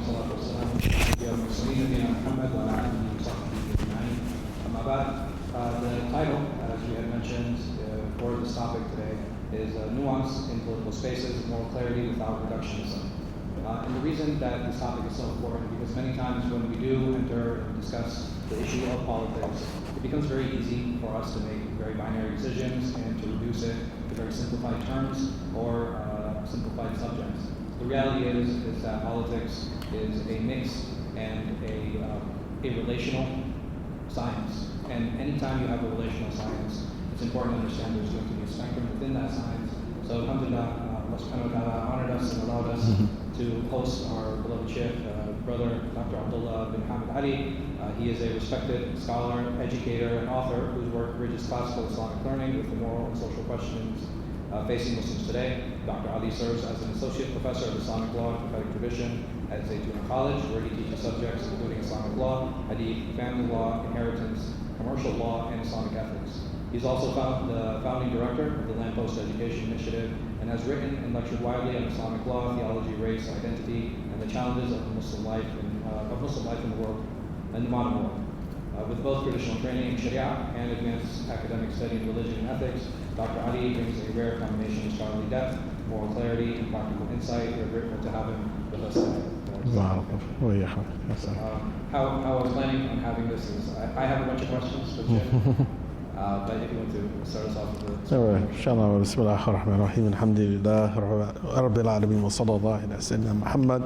والصلاة والسلام على المرسلين نبينا محمد وعلى آله وصحبه أجمعين. أما بعد, the title, as we had mentioned for this topic today, is Nuance in Political Spaces, Moral Clarity Without Reductionism. And the reason that this topic is so important is because many times when we do enter and discuss the issue of politics, it becomes very easy for us to make very binary decisions and to reduce it to very simplified terms or simplified subjects. The reality is that politics is a mix and a relational science. And anytime you have a relational science, it's important to understand there's going to be a spectrum within that science. So Alhamdulillah, Allah subhanahu wa ta'ala honored us and allowed us to host our beloved Sheikh, brother Dr. Abdullah bin Hamid Ali. He is a respected scholar, educator, and author whose work bridges classical Islamic learning with the moral and social questions facing Muslims today. Dr. Ali serves as an associate professor of Islamic law and prophetic tradition at Zaytuna College, where he teaches subjects including Islamic law, hadith, family law, inheritance, commercial law, and Islamic ethics. He's also the founding director of the Lamppost Education Initiative and has written and lectured widely on Islamic law, theology, race, identity, and the challenges of Muslim life in the world and the modern world. With both traditional training in Sharia and advanced academic study in religion and ethics, Dr. Ali brings a rare combination of scholarly depth, moral clarity, and practical insight. We're grateful to have him with us today. Wow. How I was planning on having this is, I have a bunch of questions for Jim. But if you want to start us off with إن شاء الله. بسم الله الرحمن الرحيم. الحمد لله رب العالمين وصلى الله على سيدنا محمد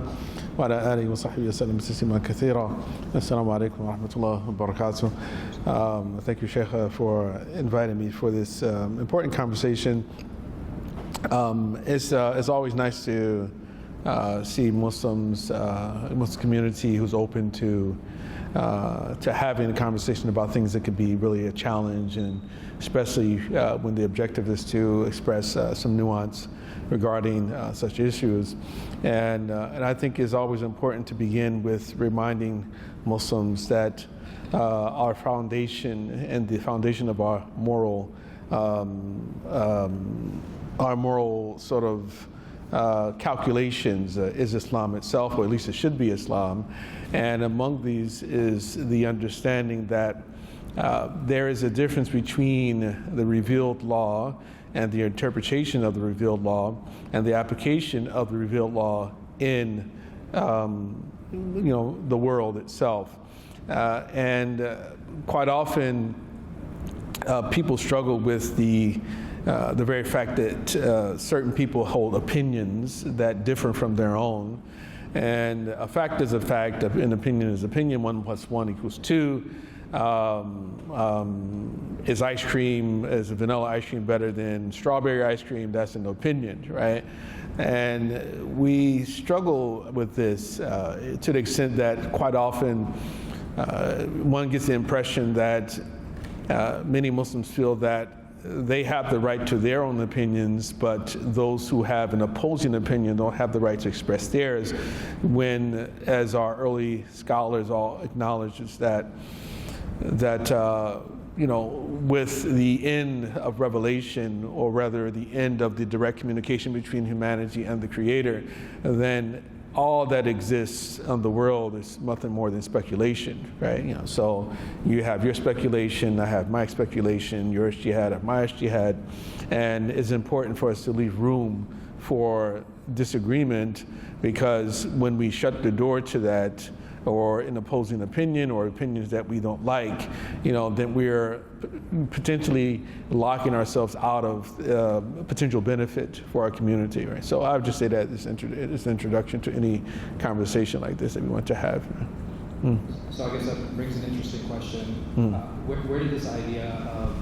وعلى آله وصحبه وسلم تسليما كثيرا. السلام عليكم ورحمة الله وبركاته. Thank you, Sheikh, for inviting me for this important conversation. It's always nice to see Muslims, Muslim community who's open to having a conversation about things that could be really a challenge, and especially when the objective is to express some nuance regarding such issues. And I think it's always important to begin with reminding Muslims that our foundation and the foundation of our moral sort of calculations is Islam itself, or at least it should be Islam. And among these is the understanding that there is a difference between the revealed law and the interpretation of the revealed law and the application of the revealed law in the world itself. And quite often people struggle with the very fact that certain people hold opinions that differ from their own. And a fact is a fact, an opinion is opinion, 1 + 1 = 2. Is vanilla ice cream better than strawberry ice cream? That's an opinion, right? And we struggle with this to the extent that quite often one gets the impression that many Muslims feel that they have the right to their own opinions, but those who have an opposing opinion don't have the right to express theirs, when, as our early scholars all acknowledge, is that with the end of revelation, or rather the end of the direct communication between humanity and the Creator, then all that exists in the world is nothing more than speculation, right? So you have your speculation, I have my speculation, your ijtihad, I have my ijtihad, and it's important for us to leave room for disagreement, because when we shut the door to that, or an opposing opinion, or opinions that we don't like, then we're potentially locking ourselves out of potential benefit for our community, right? So I would just say that this introduction to any conversation like this that we want to have. So I guess that brings an interesting question. Where did this idea of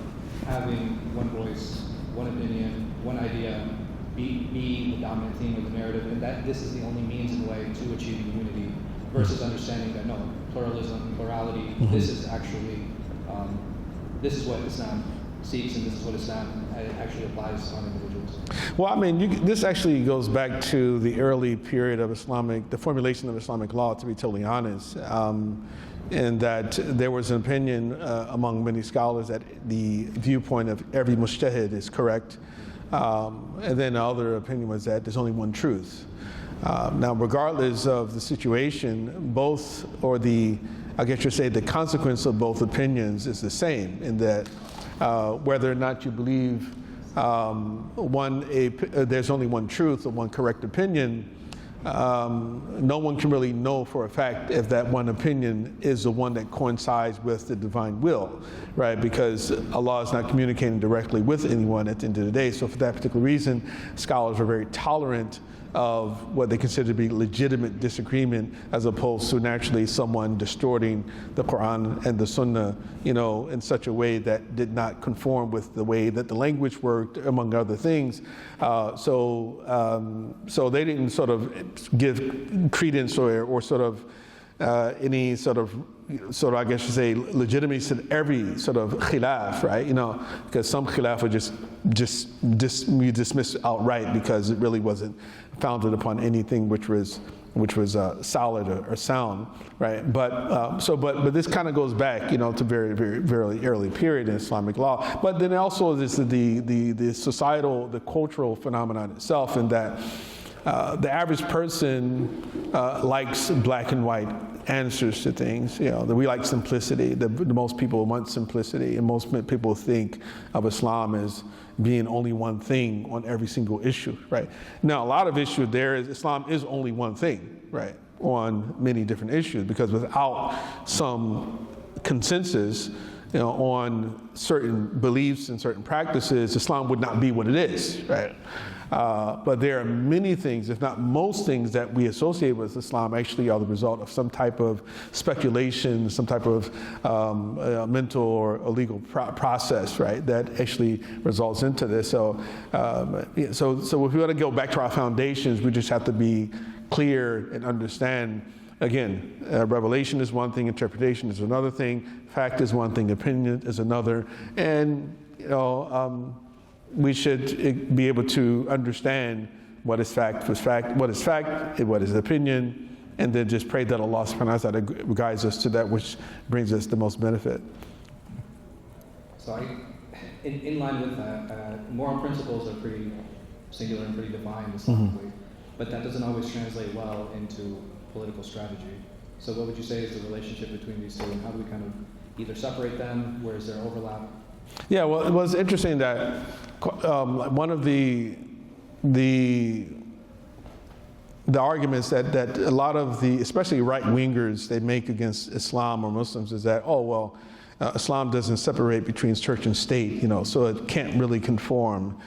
having one voice, one opinion, one idea be the dominant theme of the narrative, and that this is the only means and way to achieving unity, versus understanding that no, pluralism, plurality, this is actually, this is what Islam seeks, and this is what Islam actually applies on individuals? Well, I mean, this actually goes back to the early period of the formulation of Islamic law, to be totally honest, in that there was an opinion among many scholars that the viewpoint of every mujtahid is correct, and then the other opinion was that there's only one truth. Now, regardless of the situation, both, or the, I guess you'd say, the consequence of both opinions is the same, in that whether or not you believe there's only one truth or one correct opinion, no one can really know for a fact if that one opinion is the one that coincides with the divine will, right? Because Allah is not communicating directly with anyone at the end of the day. So for that particular reason, scholars are very tolerant of what they consider to be legitimate disagreement, as opposed to naturally someone distorting the Quran and the Sunnah, in such a way that did not conform with the way that the language worked, among other things. So they didn't sort of give credence or sort of any sort of, I guess you say, legitimacy to every sort of khilaf, right? Because some khilaf are just we dismiss outright because it really wasn't founded upon anything which was solid or sound, right? But this kind of goes back, to very, very, very early period in Islamic law. But then also this the societal, the cultural phenomenon itself, in that the average person likes black and white answers to things. That we like simplicity. The most people want simplicity, and most people think of Islam as being only one thing on every single issue, right? Now, a lot of issues there is Islam is only one thing, right, on many different issues, because without some consensus, on certain beliefs and certain practices, Islam would not be what it is, right? But there are many things, if not most things, that we associate with Islam actually are the result of some type of speculation, some type of mental or legal process, right, that actually results into this. So if we want to go back to our foundations, we just have to be clear and understand. Again, revelation is one thing, interpretation is another thing, fact is one thing, opinion is another, and we should be able to understand what is fact, what is fact, what is opinion, and then just pray that Allah subhanahu wa ta'ala guides us to that which brings us the most benefit. So in line with that, moral principles are pretty singular and pretty defined Islamically, but that doesn't always translate well into political strategy. So what would you say is the relationship between these two, and how do we kind of either separate them? Where is there overlap? Yeah, well, it was interesting that one of the arguments that a lot of the, especially right-wingers, they make against Islam or Muslims is that, Islam doesn't separate between church and state, so it can't really conform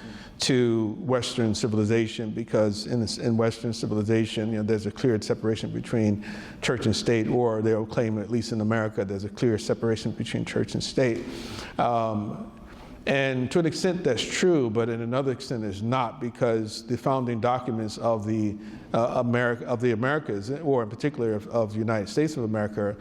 to Western civilization, because in Western civilization, there's a clear separation between church and state, or they'll claim, at least in America, there's a clear separation between church and state. And to an extent that's true, but in another extent it's not, because the founding documents of the Americas, or in particular of the United States of America,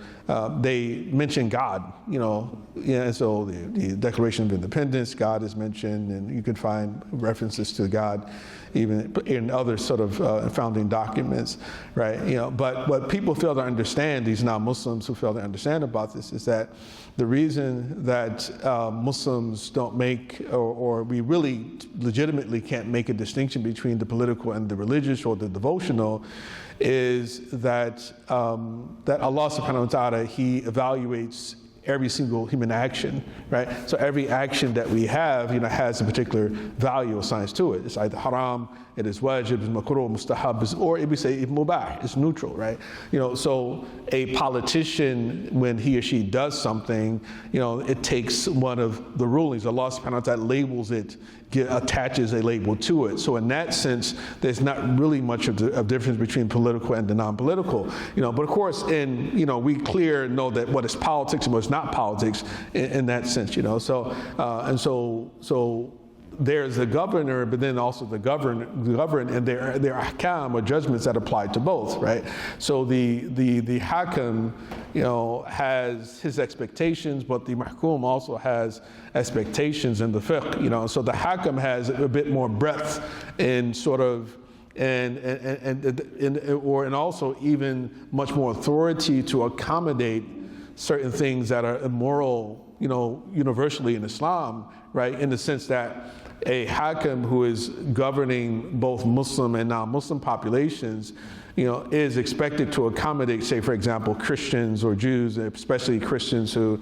they mention God, and so the Declaration of Independence, God is mentioned, and you can find references to God even in other sort of founding documents, right? But what people fail to understand, these non-Muslims who fail to understand about this, is that the reason that Muslims don't make, or we really legitimately can't make a distinction between the political and the religious or the devotional, is that that Allah subhanahu wa ta'ala, He evaluates every single human action, right? So every action that we have, has a particular value assigned to it. It's either haram, it is wajib, it's makruh, mustahab, or if we say it's mubah, it's neutral, right? So a politician, when he or she does something, it takes one of the rulings. Allah subhanahu wa ta'ala labels it, attaches a label to it. So in that sense, there's not really much of difference between political and the non-political. But of course, we know that what is politics and what's not politics in that sense. So there's the governor, but then also the governed, and there are ahkam, or judgments, that apply to both, right? So the hakim, has his expectations, but the mahkum also has expectations in the fiqh, So the hakim has a bit more breadth in sort of, and also even much more authority to accommodate certain things that are immoral universally in Islam, right, in the sense that a hakim who is governing both Muslim and non-Muslim populations, is expected to accommodate, say, for example, Christians or Jews, especially Christians who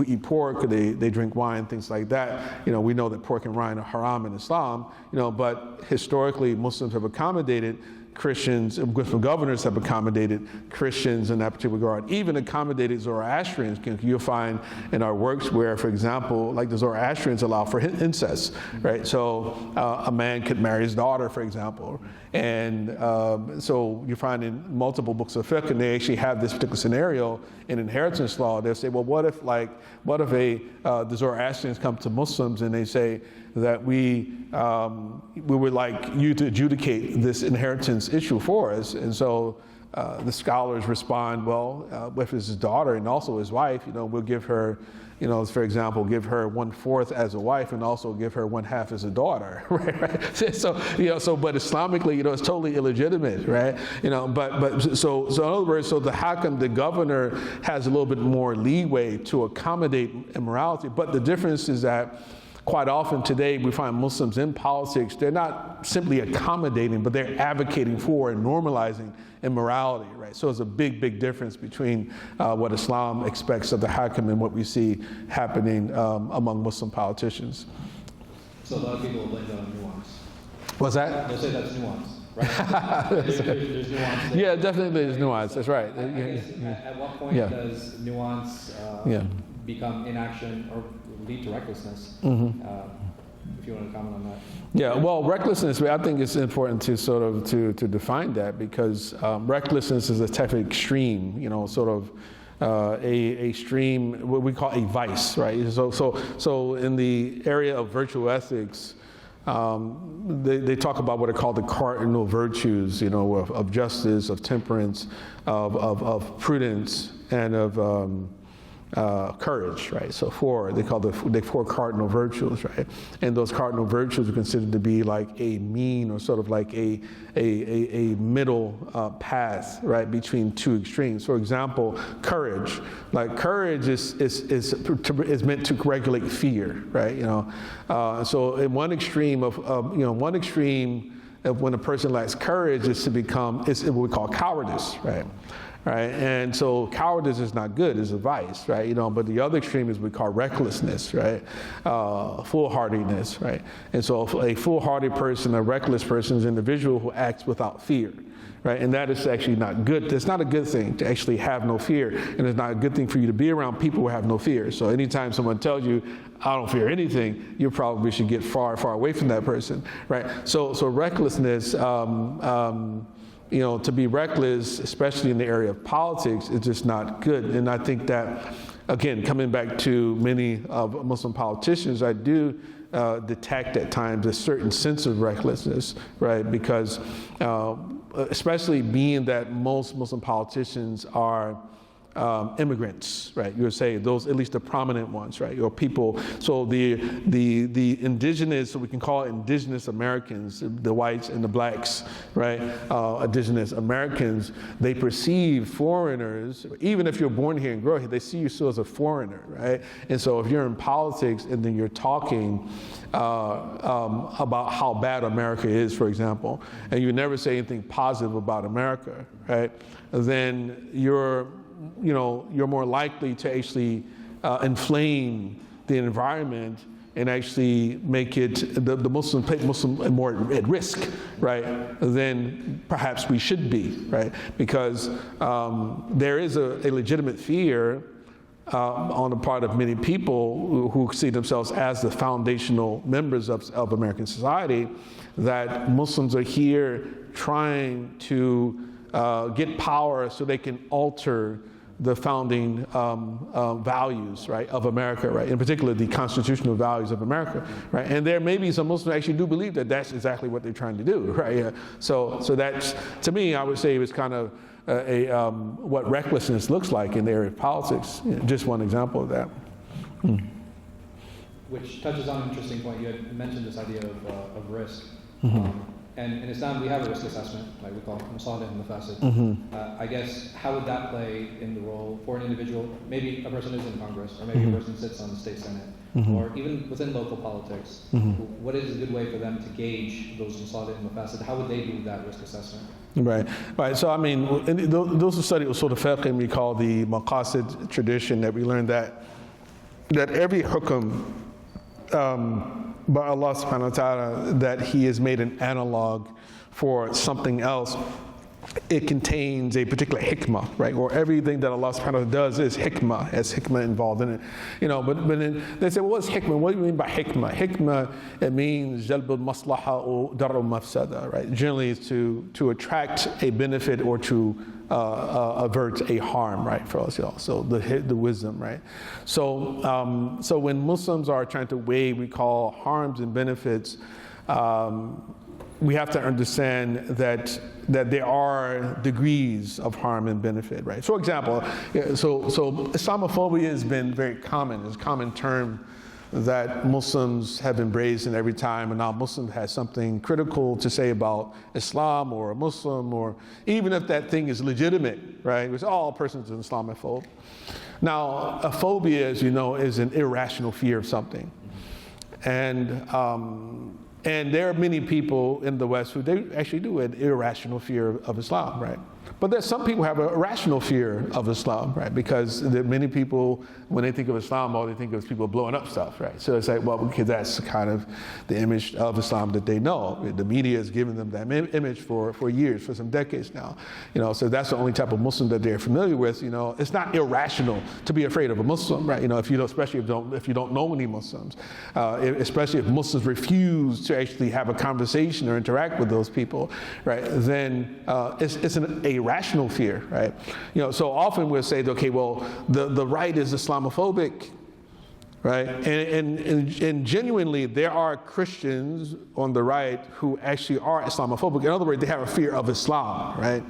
eat pork, they drink wine, things like that. We know that pork and wine are haram in Islam, but historically Muslims have accommodated Christians, Muslim governors have accommodated Christians in that particular regard, even accommodated Zoroastrians. You'll find in our works where, for example, like the Zoroastrians allow for incest, right? So a man could marry his daughter, for example. And so you find in multiple books of fiqh, and they actually have this particular scenario in inheritance law. They'll say, well, what if the Zoroastrians come to Muslims and they say that we would like you to adjudicate this inheritance issue for us? And so the scholars respond, well, if it's his daughter and also his wife, we'll give her, for example, give her 1/4 as a wife and also give her 1/2 as a daughter, right? So, but Islamically, it's totally illegitimate, right? So in other words, so the hakim, the governor, has a little bit more leeway to accommodate immorality, but the difference is that quite often today we find Muslims in politics, they're not simply accommodating, but they're advocating for and normalizing immorality, right? So it's a big, big difference between what Islam expects of the hakim and what we see happening among Muslim politicians. So a lot of people will blame that on nuance. What's that? They'll say that's nuance, right? there's nuance there. Yeah, definitely there's nuance, that's right. I guess, at what point does nuance become inaction or lead to recklessness? If you want to comment on that. Yeah, well, recklessness, I think it's important to sort of to define that, because recklessness is a type of extreme, a extreme, what we call a vice, right? So in the area of virtue ethics, they talk about what are called the cardinal virtues, of justice, of temperance, of prudence, and of courage, right? So they call the four cardinal virtues, right? And those cardinal virtues are considered to be like a mean, or sort of like a middle path, right, between two extremes. For example, courage. Like courage is meant to regulate fear, right? So in one extreme of when a person lacks courage is what we call cowardice, right? Right, and so cowardice is not good; it's a vice, right? But the other extreme is we call recklessness, right? Foolhardiness, right? And so a foolhardy person, a reckless person, is an individual who acts without fear, right? And that is actually not good. It's not a good thing to actually have no fear, and it's not a good thing for you to be around people who have no fear. So anytime someone tells you, "I don't fear anything," you probably should get far, far away from that person, right? So recklessness. To be reckless, especially in the area of politics, is just not good. And I think that, again, coming back to many of Muslim politicians, I do detect at times a certain sense of recklessness, right? Because especially being that most Muslim politicians are immigrants, right? You would say those, at least the prominent ones, right? Or people. So the indigenous, so we can call it indigenous Americans, the whites and the blacks, right? Indigenous Americans, they perceive foreigners, even if you're born here and grow here, they see you still as a foreigner, right? And so if you're in politics and then you're talking about how bad America is, for example, and you never say anything positive about America, right? Then you're more likely to actually inflame the environment and actually make it the Muslim more at risk, right, than perhaps we should be, right? Because there is a legitimate fear on the part of many people who see themselves as the foundational members of American society, that Muslims are here trying to get power so they can alter the founding values, right, of America, right, in particular the constitutional values of America, right, and there may be some Muslims who actually do believe that that's exactly what they're trying to do, right. Yeah. So that's, to me, I would say it was kind of what recklessness looks like in the area of politics. Just one example of that. Which touches on an interesting point. You had mentioned this idea of risk. And in Islam, we have a risk assessment, like we call masalih and mafasid. I guess, how would that play in the role for an individual? Maybe a person is in Congress, or maybe a person sits on the state senate, or even within local politics. What is a good way for them to gauge those masalih and mafasid? How would they do that risk assessment? Right. So I mean, those who study usul al-fiqh, and we call the maqasid tradition, that we learned that every hukum by Allah subhanahu wa ta'ala, that He has made an analog for something else, it contains a particular hikmah, right? Or everything that Allah subhanahu wa ta'ala does is hikmah, has hikmah involved in it. But then they say, well, what's hikmah? What do you mean by hikmah? Hikmah, it means jalbul maslaha or darul mafsada, right? Generally it's to attract a benefit or to avert a harm, right, for us, so the wisdom, right? So when Muslims are trying to weigh, we call harms and benefits, we have to understand that there are degrees of harm and benefit, right? For example, so Islamophobia has been very common. It's a common term that Muslims have embraced, and every time a non-Muslim has something critical to say about Islam or a Muslim, or even if that thing is legitimate, right? Because all persons are Islamophobe. Now, a phobia, as you know, is an irrational fear of something. And there are many people in the West who they actually do an irrational fear of Islam, right? But there's some people who have a rational fear of Islam, right? Because there are many people, when they think of Islam, all they think of is people blowing up stuff, right? So it's like, well, because that's kind of the image of Islam that they know. The media has given them that image for years, for some decades now. So that's the only type of Muslim that they're familiar with. It's not irrational to be afraid of a Muslim, right? Especially if you don't know any Muslims, especially if Muslims refuse to actually have a conversation or interact with those people, right? Then it's a rational fear, right? So often we'll say, okay, well, the right is Islamophobic, right? And genuinely, there are Christians on the right who actually are Islamophobic. In other words, they have a fear of Islam, right?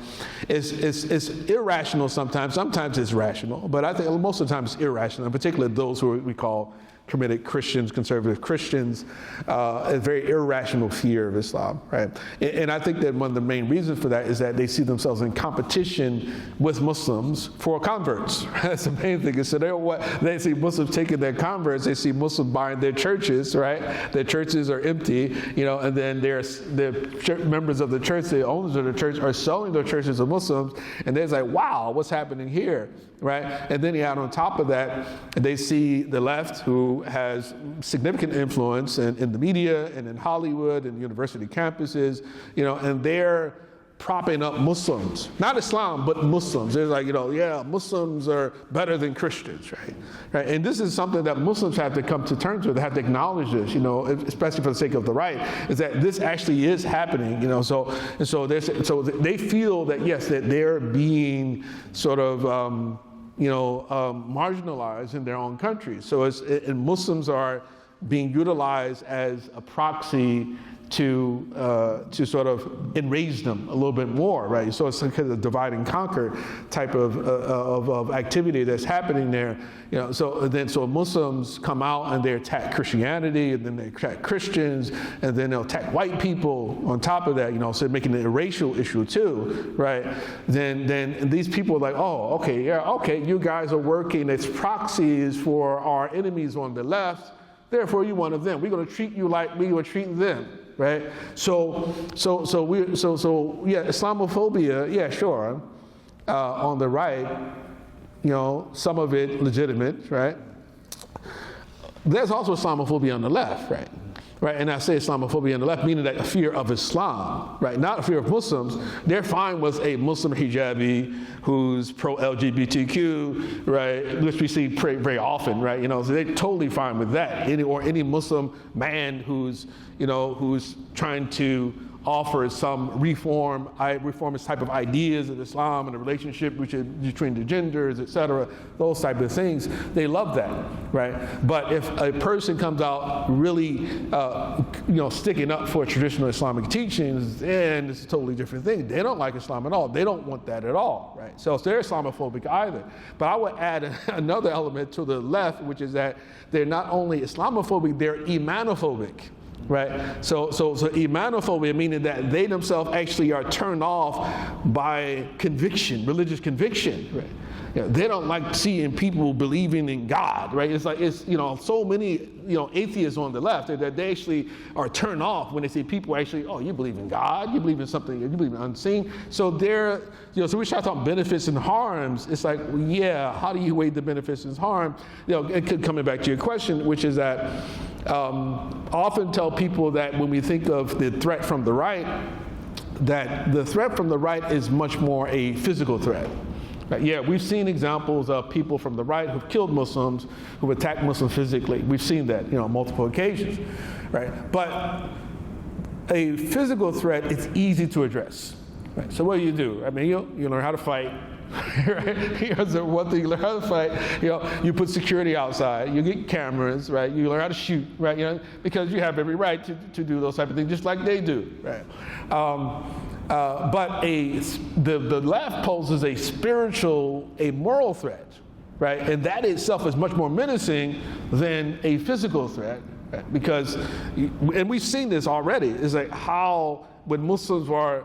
It's irrational sometimes. Sometimes it's rational, but I think most of the time it's irrational, in particular those who we call committed Christians, conservative Christians, a very irrational fear of Islam, right? And I think that one of the main reasons for that is that they see themselves in competition with Muslims for converts. That's the main thing. So they see Muslims taking their converts, they see Muslims buying their churches, right? Their churches are empty, and then the members of the church, the owners of the church, are selling their churches to Muslims, and they're like, wow, what's happening here, right? And then on top of that, they see the left, who has significant influence in the media and in Hollywood and university campuses, and they're propping up Muslims, not Islam, but Muslims. They're like, Muslims are better than Christians, right? And this is something that Muslims have to come to terms with. They have to acknowledge this, especially for the sake of the right, is that this actually is happening, So they feel that yes, that they're being sort of marginalized in their own country. So and Muslims are being utilized as a proxy to sort of enrage them a little bit more, right? So it's kind of divide and conquer type of activity that's happening there. So Muslims come out and they attack Christianity, and then they attack Christians, and then they'll attack white people on top of that, so making it a racial issue too, right? Then these people are like, oh, okay, you guys are working as proxies for our enemies on the left, therefore you're one of them. We're going to treat you like we would treat them, right? So Islamophobia, yeah, sure, on the right, some of it legitimate, right? There's also Islamophobia on the left, right? Right, and I say Islamophobia on the left, meaning that a fear of Islam, right? Not a fear of Muslims. They're fine with a Muslim hijabi who's pro-LGBTQ, right? Which we see very often, right? So they're totally fine with that. Any Muslim man who's trying to offer some reformist type of ideas of Islam and the relationship between the genders, etc., those type of things, they love that, right? But if a person comes out really, sticking up for traditional Islamic teachings, then it's a totally different thing. They don't like Islam at all. They don't want that at all, right? So they're Islamophobic either. But I would add another element to the left, which is that they're not only Islamophobic, they're imanophobic. right? So imanophobia, meaning that they themselves actually are turned off by conviction, religious conviction, right? They don't like seeing people believing in God, right? It's like, so many, atheists on the left that they actually are turned off when they see people actually, oh, you believe in God, you believe in something, you believe in unseen. So so we start talking benefits and harms. It's like, well, yeah, how do you weigh the benefits and harm? Coming back to your question, which is that often tell people that when we think of the threat from the right, that the threat from the right is much more a physical threat. Yeah, we've seen examples of people from the right who've killed Muslims, who've attacked Muslims physically. We've seen that, on multiple occasions, right? But a physical threat is easy to address, right? So what do? I mean, you learn how to fight, right? Here's the one thing you learn how to fight. You put security outside. You get cameras, right? You learn how to shoot, right? Because you have every right to do those type of things, just like they do, right? But the left poses a moral threat, right? And that itself is much more menacing than a physical threat, right? Because, and we've seen this already, is like how when Muslims were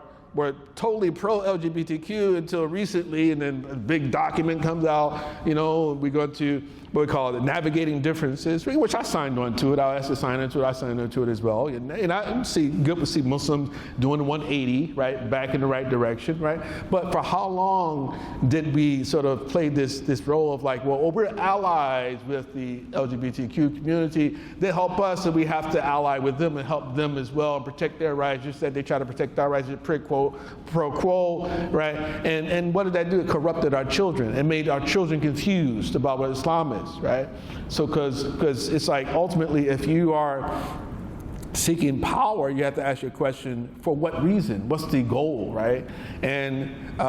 totally pro-LGBTQ until recently, and then a big document comes out, we go to what we call it, navigating differences, which I signed on to it. I asked to sign into it. I signed into it as well. And I see Muslims doing the 180, right, back in the right direction, right? But for how long did we sort of play this role of like, well, we're allies with the LGBTQ community. They help us, and we have to ally with them and help them as well and protect their rights. Just that they try to protect our rights, pro quo, right? And what did that do? It corrupted our children and made our children confused about what Islam is, right? So because it's like ultimately if you are seeking power, you have to ask your question, for what reason? What's the goal, right? And and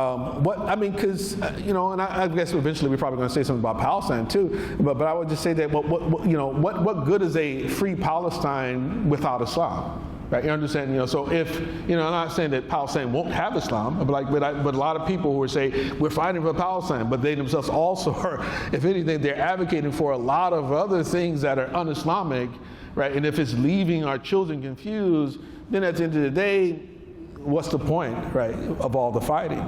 I guess eventually we're probably going to say something about Palestine too, but I would just say that what good is a free Palestine without Islam? Right, you understand? So if I'm not saying that Palestine won't have Islam, but a lot of people who would say we're fighting for Palestine, but they themselves also are, if anything, they're advocating for a lot of other things that are un-Islamic, right? And if it's leaving our children confused, then at the end of the day, what's the point, right, of all the fighting?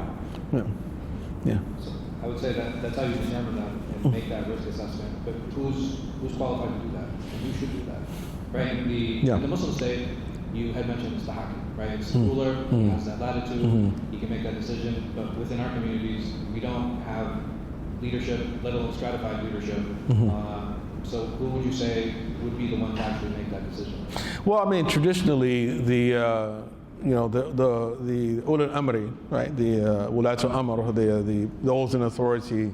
Yeah. So I would say that's how you determine that and make that risk assessment. But who's qualified to do that? And who should do that? Right? In the Muslim state, you had mentioned it's the hakim, right? It's the ruler, he has that latitude, he can make that decision, but within our communities, we don't have leadership, let alone stratified leadership. So who would you say would be the one to actually make that decision? Well, I mean, traditionally, the ulul amri, right? The wulatul amr, those in authority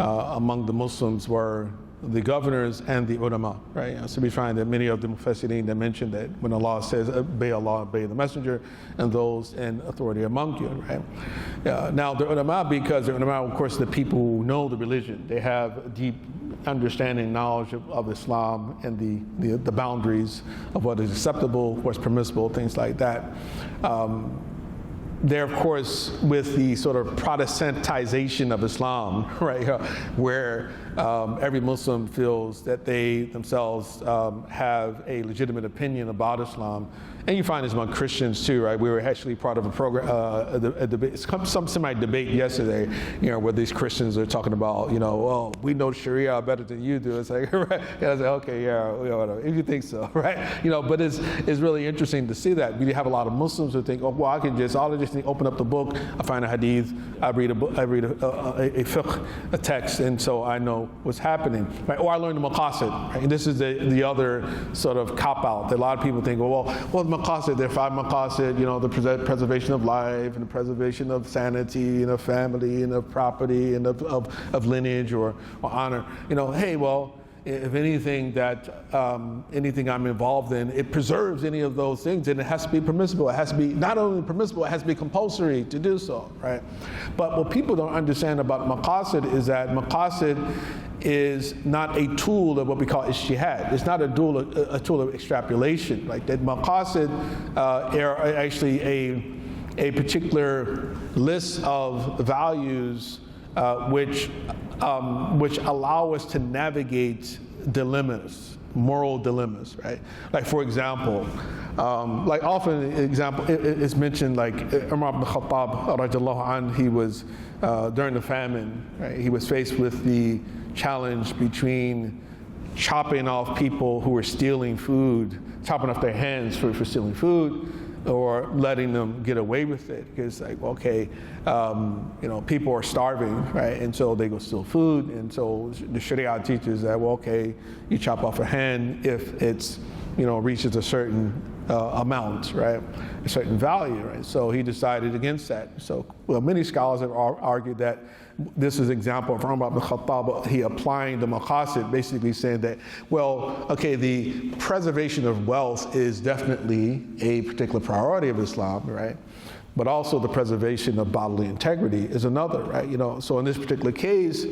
among the Muslims were the governors and the ulama, right? So we find that many of the mufassirin that mentioned that when Allah says, obey Allah, obey the messenger, and those in authority among you, right? Now the ulama, because the ulama, of course, the people who know the religion, they have deep understanding, knowledge of Islam and the boundaries of what is acceptable, what's permissible, things like that. There, of course, with the sort of Protestantization of Islam, right, where every Muslim feels that they themselves have a legitimate opinion about Islam. And you find this among Christians too, right? We were actually part of a program, a debate, some semi-debate yesterday, where these Christians are talking about, well, we know Sharia better than you do. It's like, right? And I was like, okay, yeah, whatever, if you think so, right? But it's really interesting to see that. We have a lot of Muslims who think, oh, well, I'll just open up the book, I find a hadith, I read a fiqh, a text, and so I know what's happening, right? Or I learn the maqasid, right? And this is the other sort of cop-out that a lot of people think, well, maqasid, there are 5 maqasid, the preservation of life and the preservation of sanity and of family and of property and of lineage or honor. Hey, well, if anything anything I'm involved in, it preserves any of those things, and it has to be permissible. It has to be not only permissible, it has to be compulsory to do so, right? But what people don't understand about maqasid is that maqasid is not a tool of what we call ijtihad. It's not a tool of extrapolation. Like that maqasid are actually a particular list of values which allow us to navigate dilemmas, moral dilemmas, right? Like for example, like often example, it's mentioned like Umar ibn Khattab, radiallahu anhu, he was, during the famine, right? He was faced with the challenge between chopping off people who were stealing food, chopping off their hands for stealing food, or letting them get away with it. Because like, okay, you know, people are starving, right? And so they go steal food. And so the Sharia teaches that, well, okay, you chop off a hand if it's, you know, reaches a certain amount, right? A certain value, right? So he decided against that. So, well, many scholars have argued that this is an example of Umar ibn Khattab, he applying the maqasid, basically saying that, well, okay, the preservation of wealth is definitely a particular priority of Islam, right? But also the preservation of bodily integrity is another, right? You know, so in this particular case,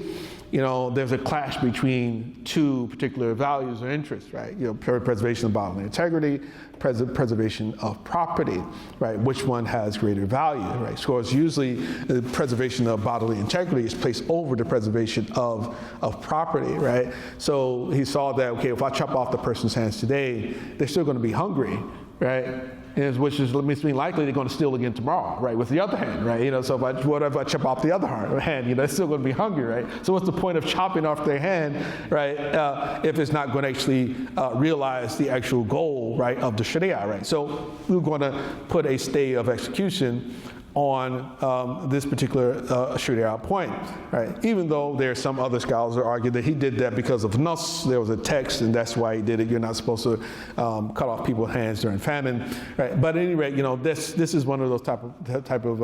you know, there's a clash between two particular values or interests, right? You know, preservation of bodily integrity, preservation of property, right? Which one has greater value, right? So it's usually the preservation of bodily integrity is placed over the preservation of property, right? So he saw that, okay, if I chop off the person's hands today, they're still going to be hungry, right? Which is likely they're going to steal again tomorrow, right? With the other hand, right? You know, so what if I chop off the other hand? You know, they're still going to be hungry, right? So what's the point of chopping off their hand, right? If it's not going to actually realize the actual goal, right, of the Sharia, right? So we're going to put a stay of execution on this particular Sharia point, right? Even though there are some other scholars that argue that he did that because of nas, there was a text, and that's why he did it. You're not supposed to cut off people's hands during famine, right? But at any rate, you know, this is one of those type of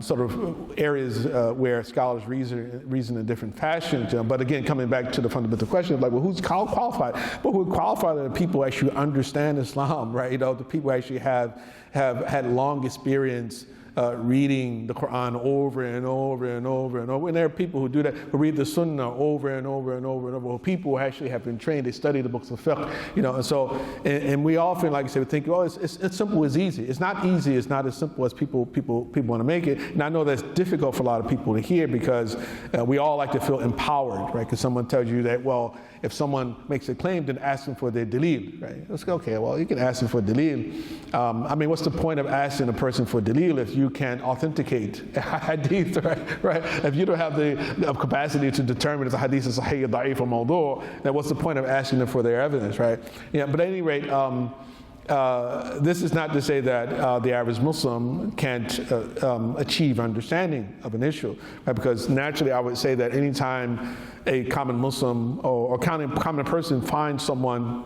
sort of areas where scholars reason in different fashions. But again, coming back to the fundamental question of like, well, who's qualified? But who qualified are the people who actually understand Islam, right? You know, the people who actually have had long experience reading the Quran over and over and over and over. And there are people who do that, who read the Sunnah over and over and over and over. People who actually have been trained, they study the books of fiqh, you know. And so, and we often, like I said, we think, oh, it's simple as easy. It's not easy. It's not as simple as people want to make it. And I know that's difficult for a lot of people to hear because we all like to feel empowered, right? Because someone tells you that, well, if someone makes a claim, then ask them for their dalil, right? Let's go, okay, well, you can ask them for dalil. I mean, what's the point of asking a person for dalil if you can't authenticate a hadith, right? If you don't have the capacity to determine if the hadith is sahih, da'if, or mawdu', then what's the point of asking them for their evidence, right? Yeah, but at any rate, this is not to say that the average Muslim can't achieve understanding of an issue, right? Because naturally I would say that anytime a common Muslim or common person finds someone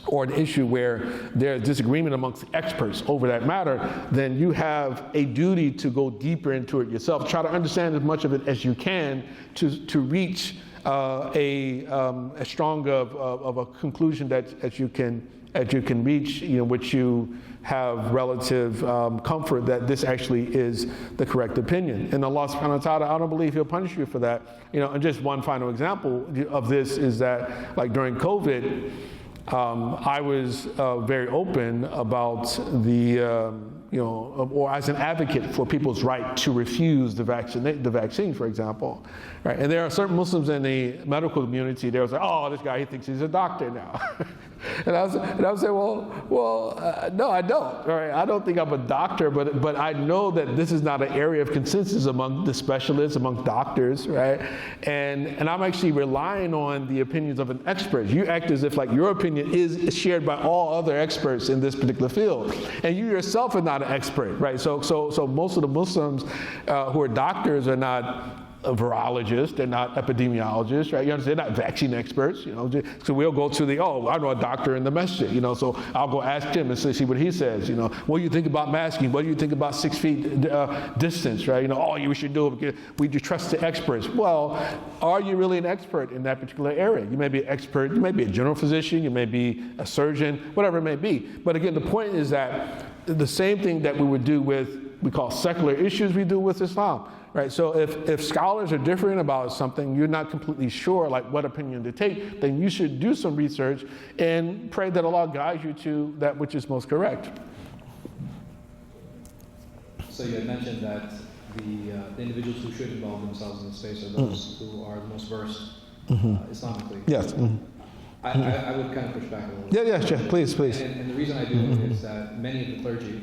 or an issue where there's disagreement amongst experts over that matter, then you have a duty to go deeper into it yourself. Try to understand as much of it as you can to reach a strong of a conclusion that as you can reach, you know, which you have relative comfort that this actually is the correct opinion. And Allah subhanahu wa ta'ala, I don't believe He'll punish you for that. You know, and just one final example of this is that, like during COVID, I was very open about the, you know, or as an advocate for people's right to refuse the vaccine, for example, right? And there are certain Muslims in the medical community. They was like, oh, this guy, he thinks he's a doctor now. And I was saying, well, no, I don't. All right, I don't think I'm a doctor, but I know that this is not an area of consensus among the specialists, among doctors, right? And I'm actually relying on the opinions of an expert. You act as if like your opinion is shared by all other experts in this particular field, and you yourself are not an expert, right? So most of the Muslims who are doctors are not virologists, they're not epidemiologists, right? You understand? They're not vaccine experts, you know. So we'll go to I know a doctor in the masjid, you know, so I'll go ask him and see what he says, you know. What do you think about masking? What do you think about 6 feet distance, right? You know, we should do it because we just trust the experts. Well, are you really an expert in that particular area? You may be an expert, you may be a general physician, you may be a surgeon, whatever it may be. But again, the point is that the same thing that we would do with, we call secular issues, we do with Islam. Right, so if scholars are different about something, you're not completely sure like what opinion to take, then you should do some research and pray that Allah guides you to that which is most correct. So you had mentioned that the individuals who should involve themselves in the space are those who are the most versed Islamically. Yes. I would kind of push back a little bit. Yeah, please. And the reason I do is that many of the clergy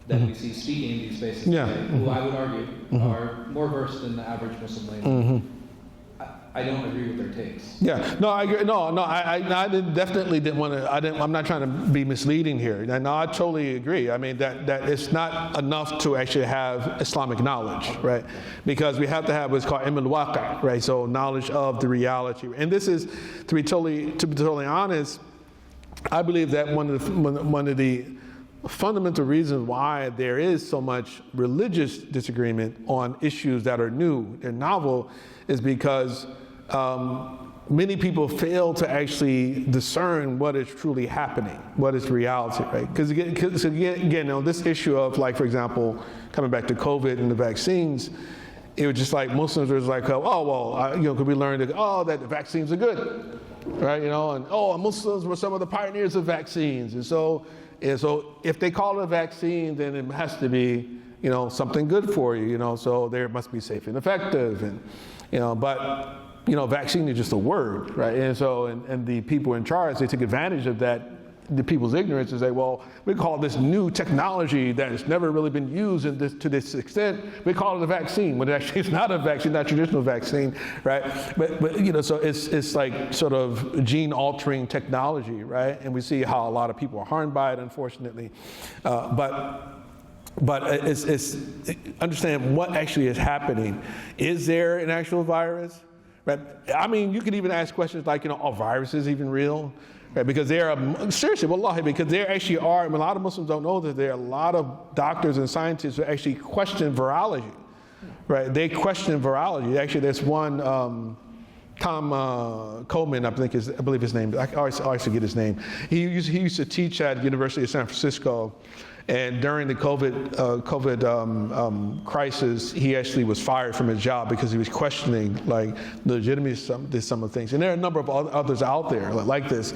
that we see speaking in these spaces today, who I would argue are more versed than the average Muslim layman, I don't agree with their takes. Yeah, no, I agree. I definitely didn't want to. I'm not trying to be misleading here. No, I totally agree. I mean that it's not enough to actually have Islamic knowledge, right? Because we have to have what's called ilm al-waqi', right? So knowledge of the reality. And this is, to be totally honest, I believe that one of the fundamental reasons why there is so much religious disagreement on issues that are new and novel is because many people fail to actually discern what is truly happening, what is reality, right? Because again, on this issue of, like, for example, coming back to COVID and the vaccines, it was just like Muslims were like, could we learn that the vaccines are good, right? And Muslims were some of the pioneers of vaccines, and so if they call it a vaccine, then it has to be, something good for you, so there must be safe and effective, and but vaccine is just a word, right? And so, and the people in charge, they took advantage of that, the people's ignorance, and say, well, we call this new technology that has never really been used to this extent, we call it a vaccine, when it actually is not a vaccine, not a traditional vaccine, right? But so it's like sort of gene-altering technology, right? And we see how a lot of people are harmed by it, unfortunately. But it's understand what actually is happening. Is there an actual virus? Right? I mean, you could even ask questions like, are viruses even real? Right? Because there are, seriously, wallahi, because there actually are, a lot of Muslims don't know that there are a lot of doctors and scientists who actually question virology. Right? They question virology. Actually, there's one, Tom Coleman, I believe his name. I always forget his name. He used to teach at the University of San Francisco, and during the COVID crisis, he actually was fired from his job because he was questioning the legitimacy of some of the things. And there are a number of others out there like this,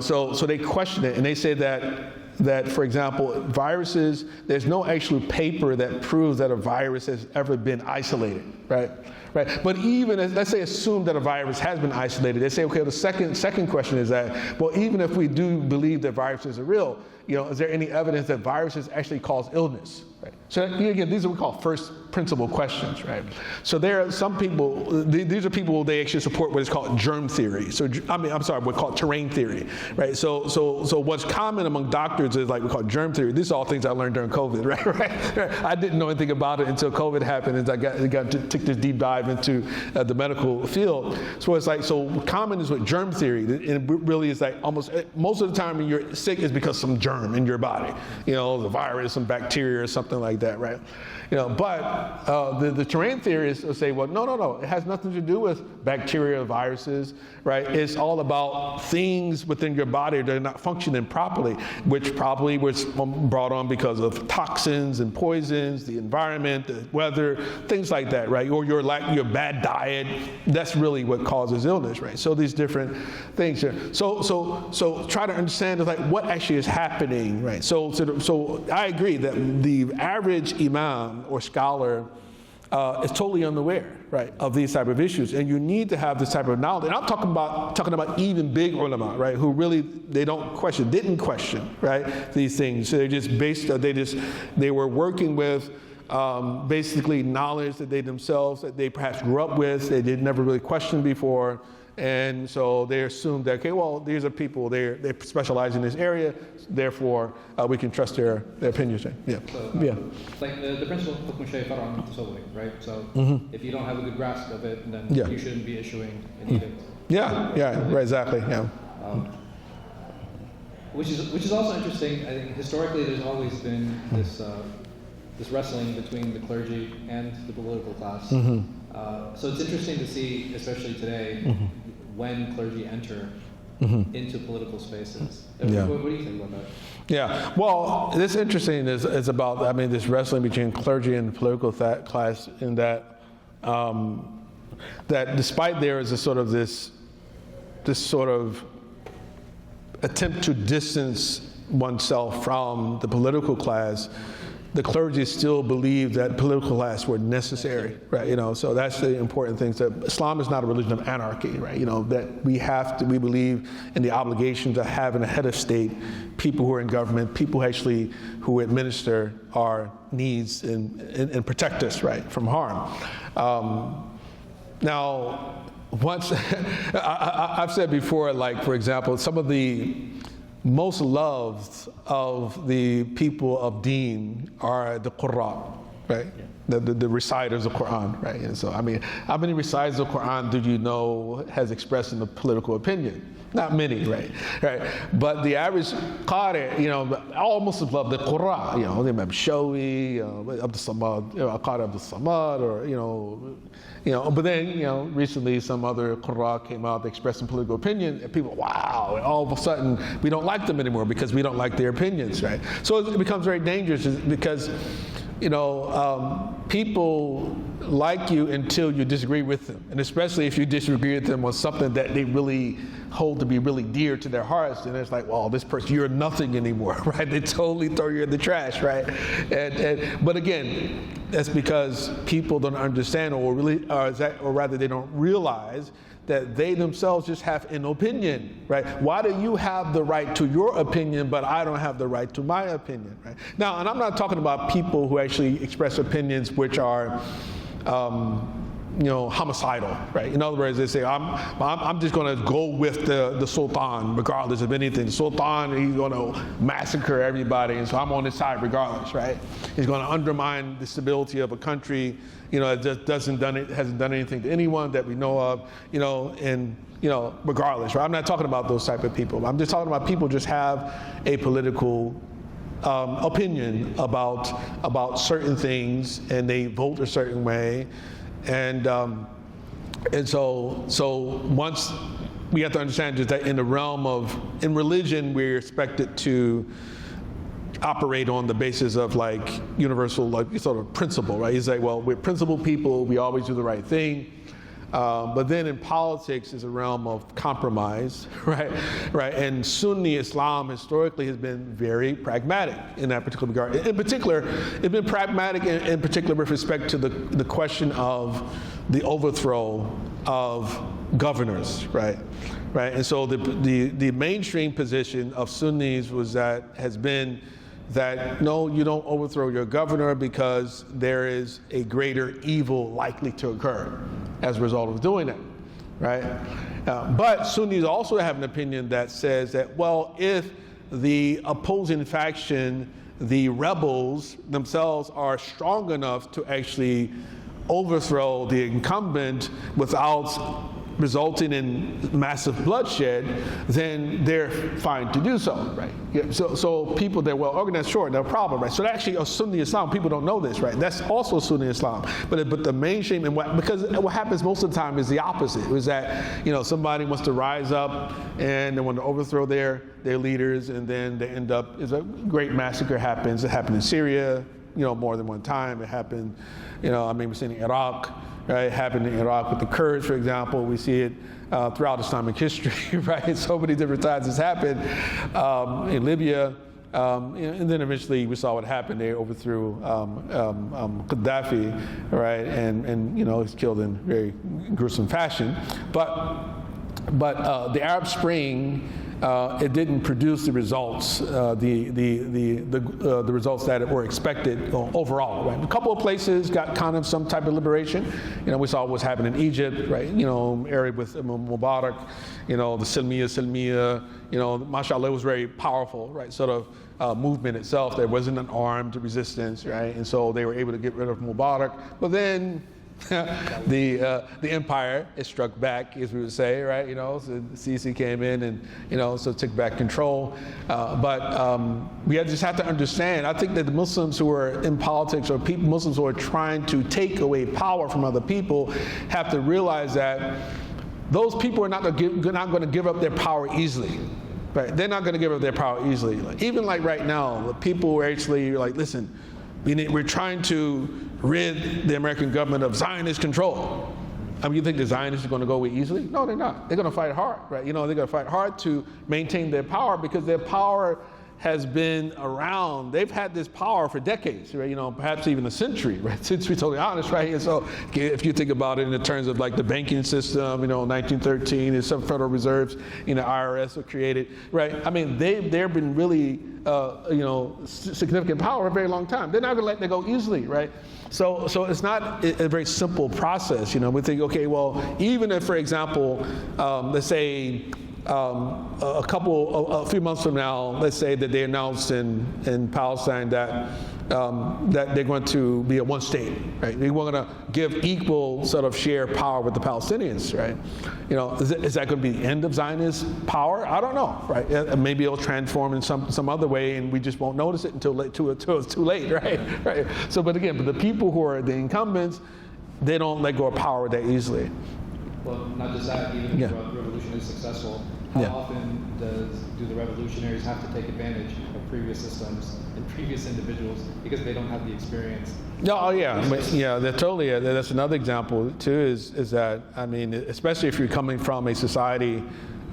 So they question it, and they say that, for example, viruses, there's no actual paper that proves that a virus has ever been isolated, right? Right. But even let's say assume that a virus has been isolated, they say, okay, the second question is that, well, even if we do believe that viruses are real, is there any evidence that viruses actually cause illness? Right. So again, these are what we call first principle questions, right? So there are some people, these are people, they actually support what is called germ theory. So what's called terrain theory, right? So what's common among doctors is we call germ theory. These are all things I learned during COVID, right? I didn't know anything about it until COVID happened, and I got to take this deep dive into the medical field. So it's so common is what germ theory, and it really is almost most of the time when you're sick is because some germ in your body, the virus, some bacteria or something like that, right? But the terrain theorists will say, well, no, it has nothing to do with bacteria or viruses, right? It's all about things within your body that are not functioning properly, which probably was brought on because of toxins and poisons, the environment, the weather, things like that, right? Or your bad diet. That's really what causes illness, right? So these different things here. So try to understand what actually is happening, right? So I agree that the average imam or scholar is totally unaware, right, of these type of issues, and you need to have this type of knowledge. And I'm talking about even big ulama, right, who really didn't question, right, these things. So they were working with basically knowledge that they themselves that they perhaps grew up with, they did never really question before. And so they assumed that, okay, well, these are people, they specialize in this area, therefore we can trust their opinions. Yeah. So, yeah. Like the principle of hukm shay far'un min tasawwur, right? So if you don't have a good grasp of it, then you shouldn't be issuing an edict. Yeah, right, exactly. Yeah. Which is also interesting. I think historically there's always been this wrestling between the clergy and the political class. So it's interesting to see, especially today, when clergy enter into political spaces. What do you think about that? Yeah, well, this interesting is about, this wrestling between clergy and the political class, in that that despite there is a sort of this sort of attempt to distance oneself from the political class, the clergy still believed that political class were necessary, right? So that's the important thing. That Islam is not a religion of anarchy, right? That we believe in the obligation to having a head of state, people who are in government, people who administer our needs and protect us, right, from harm. Now, once I've said before, like for example, some of the most loved of the people of Deen are the Qurra, right? Yeah. The reciters of Quran, right? And so, I mean, how many reciters of Quran do you know has expressed in a political opinion? Not many, right? But the average Qari, all Muslims love the Qurra, the Imam Shawi, Abdul Samad, Qari Abdul Samad, or, but then, recently some other Qurra came out expressing political opinion, and people, wow, and all of a sudden we don't like them anymore because we don't like their opinions, right? So it becomes very dangerous because, people like you until you disagree with them. And especially if you disagree with them on something that they really hold to be really dear to their hearts, and it's like, well, this person, you're nothing anymore, right? They totally throw you in the trash, right? But again, that's because people don't understand or rather they don't realize that they themselves just have an opinion, right? Why do you have the right to your opinion, but I don't have the right to my opinion, right? Now, and I'm not talking about people who actually express opinions which are, homicidal, right? In other words, they say, I'm just going to go with the Sultan regardless of anything. The Sultan, he's going to massacre everybody, and so I'm on his side regardless, right? He's going to undermine the stability of a country, it just hasn't done anything to anyone that we know of, regardless, right? I'm not talking about those type of people. I'm just talking about people just have a political opinion about certain things, and they vote a certain way. And so once we have to understand just that in the realm in religion, we're expected to operate on the basis of like universal, like sort of principle, right? He's like, well, we're principled people, we always do the right thing. But then in politics is a realm of compromise, right? And Sunni Islam historically has been very pragmatic in that particular regard. In particular, it's been pragmatic in particular with respect to the question of the overthrow of governors, right? And so the mainstream position of Sunnis has been that no, you don't overthrow your governor because there is a greater evil likely to occur as a result of doing it, right? But Sunnis also have an opinion that says that, well, if the opposing faction, the rebels themselves, are strong enough to actually overthrow the incumbent without resulting in massive bloodshed, then they're fine to do so, right? Yeah, so people that are well organized, sure, no problem, right? So actually a Sunni Islam, people don't know this, right? That's also Sunni Islam. But the mainstream, because what happens most of the time is the opposite. It was that, somebody wants to rise up and they want to overthrow their leaders, and then they end up, a great massacre happens. It happened in Syria, more than one time. It happened, we've seen in Iraq, right? It happened in Iraq with the Kurds, for example. We see it throughout Islamic history, right? So many different times it's happened in Libya. And then eventually we saw what happened. They overthrew Gaddafi, right? And he's killed in very gruesome fashion. But the Arab Spring, it didn't produce the results, the results that were expected overall. Right? A couple of places got kind of some type of liberation. We saw what's happened in Egypt, right? Area with Mubarak, the Silmiya. Mashallah, it was very powerful, right? Sort of movement itself. There wasn't an armed resistance, right? And so they were able to get rid of Mubarak. But then the empire is struck back, as we would say, right? So Sisi came in and so took back control. But we just have to understand. I think that the Muslims who are in politics, or Muslims who are trying to take away power from other people, have to realize that those people are not going to give up their power easily. Right? They're not going to give up their power easily. Even like right now, the people who are actually like, listen, we're trying to rid the American government of Zionist control. You think the Zionists are going to go away easily? No, they're not. They're going to fight hard, right? They're going to fight hard to maintain their power, because their power has been around. They've had this power for decades, right? Perhaps even a century, right? Since we're totally honest, right? And so if you think about it in terms of like the banking system, 1913, and some Federal Reserves, IRS were created, right? I mean, they've been really, significant power for a very long time. They're not gonna let that go easily, right? So it's not a very simple process. We think, okay, well, even if, for example, let's say, a few months from now, let's say that they announced in Palestine that they're going to be a one state, right? They want to give equal sort of share power with the Palestinians, right? Is that going to be the end of Zionist power? I don't know, right? Maybe it'll transform in some other way, and we just won't notice it until it's too late, right? Right. So, but the people who are the incumbents, they don't let go of power that easily. Well, not just that, even if the revolution is successful, how often do the revolutionaries have to take advantage of previous systems and previous individuals because they don't have the experience? That's another example too. Is that, I mean, especially if you're coming from a society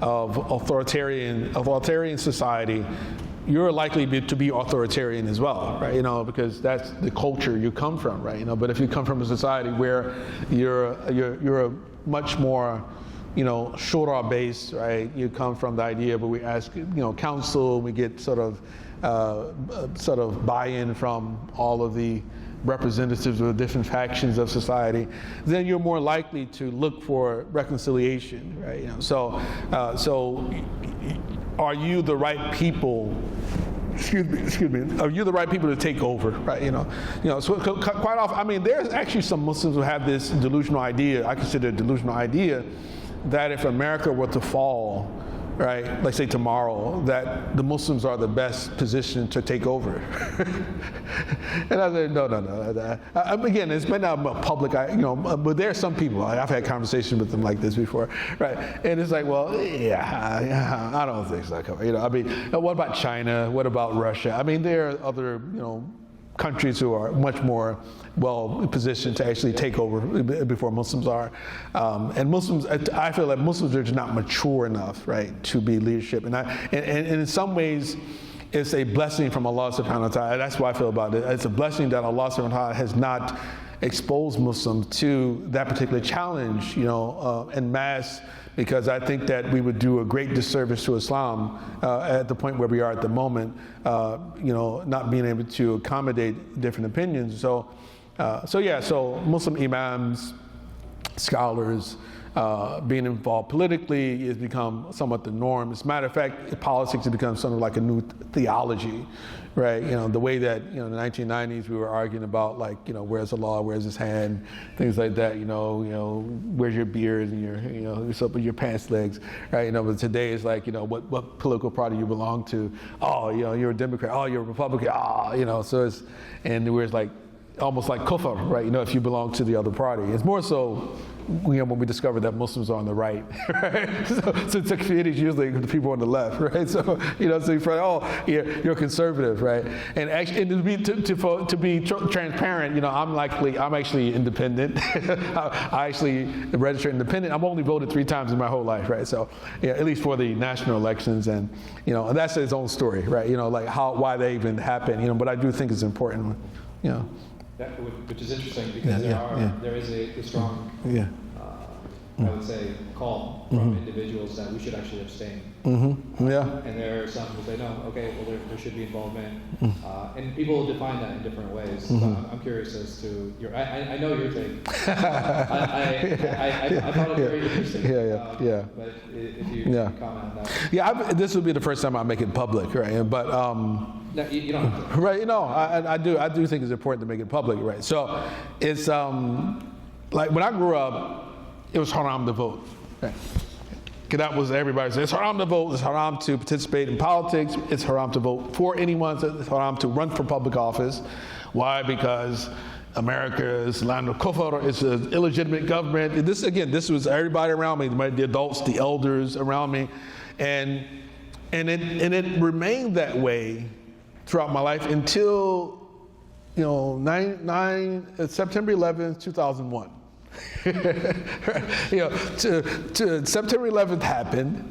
of authoritarian society, you're likely to be authoritarian as well, right? Because that's the culture you come from, right? But if you come from a society where you're a much more, shura based, right? You come from the idea where we ask, counsel, we get sort of buy-in from all of the representatives of the different factions of society, then you're more likely to look for reconciliation, right? So are you the right people? Excuse me. Are you the right people to take over, right? So quite often, I mean, there's actually some Muslims who have this delusional idea. I consider a delusional idea that if America were to fall, right, like say tomorrow, that the Muslims are the best position to take over. And I said, no. Again, it's been not public, but there are some people, I've had conversations with them like this before, right? And it's like, well, I don't think so. I mean, what about China? What about Russia? I mean, there are other, countries who are much more well positioned to actually take over before Muslims are. And Muslims, I feel that Muslims are just not mature enough, right, to be leadership. And in some ways, it's a blessing from Allah subhanahu wa ta'ala. That's what I feel about it. It's a blessing that Allah subhanahu wa ta'ala has not exposed Muslims to that particular challenge, en masse, because I think that we would do a great disservice to Islam at the point where we are at the moment, not being able to accommodate different opinions. So Muslim imams, scholars, being involved politically has become somewhat the norm. As a matter of fact, politics has become sort of like a new theology, right? The way that, in the 1990s we were arguing about where's the law, where's his hand, things like that, where's your beard and what's up with your pants legs, right? But today it's like, what political party you belong to. Oh, you're a Democrat. Oh, you're a Republican. So it's, and where it's like, almost like kufr, right? If you belong to the other party. It's more so, when we discovered that Muslims are on the right, right? So takfir is usually the people on the left, right? So, so you're like, you're conservative, right? And actually, to be transparent, I'm actually independent. I actually registered independent. I've only voted 3 times in my whole life, right? So, at least for the national elections, and and that's its own story, right? Why they even happen, but I do think it's important, Which is interesting because there is a strong, I would say, call from individuals that we should actually abstain. And there are some who say, no, okay, well, there should be involvement. And people define that in different ways. So I'm curious as to I know your take. I thought it very interesting. But if you can comment on that. This will be the first time I make it public, right? But, no, you don't have to. Right, I do think it's important to make it public, right? So it's like when I grew up, it was haram to vote. Right? That was everybody said, it's haram to vote, it's haram to participate in politics, it's haram to vote for anyone, it's haram to run for public office. Why? Because America is land of kufr, it's an illegitimate government. And this was everybody around me, the adults, the elders around me. And it remained that way throughout my life until, September 11th, 2001. September 11th happened,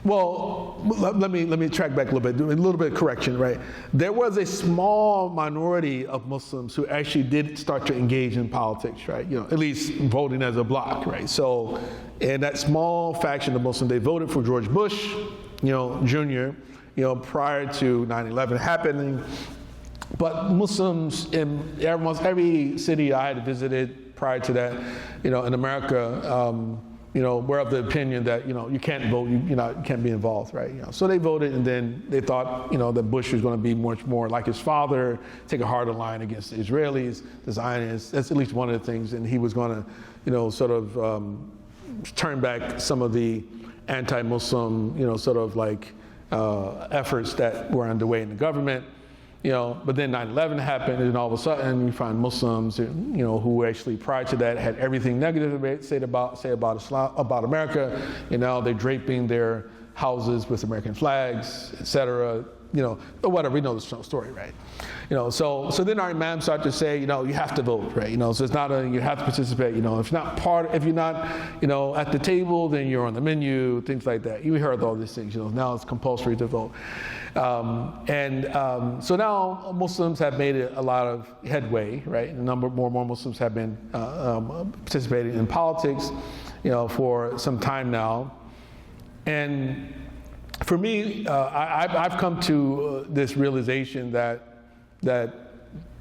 Well, let me track back a little bit, do a little bit of correction, right? There was a small minority of Muslims who actually did start to engage in politics, right? At least voting as a bloc, right? So, and that small faction of Muslims, they voted for George Bush, Jr., prior to 9/11 happening. But Muslims in almost every city I had visited prior to that, in America, were of the opinion that, you can't vote, you can't be involved, right? So they voted, and then they thought, that Bush was going to be much more like his father, take a harder line against the Israelis, the Zionists. That's at least one of the things, and he was going to, sort of turn back some of the anti-Muslim, efforts that were underway in the government. But then 9/11 happened, and all of a sudden you find Muslims, who actually prior to that had everything negative to say about Islam, about America. They're draping their houses with American flags, etc. Or whatever. We know the story, right? So then our imams start to say, you have to vote, right? So it's not you have to participate. If you're not, at the table, then you're on the menu, things like that. You heard all these things. Now it's compulsory to vote. So now Muslims have made a lot of headway, right? More and more Muslims have been participating in politics, for some time now. And for me, I've come to this realization that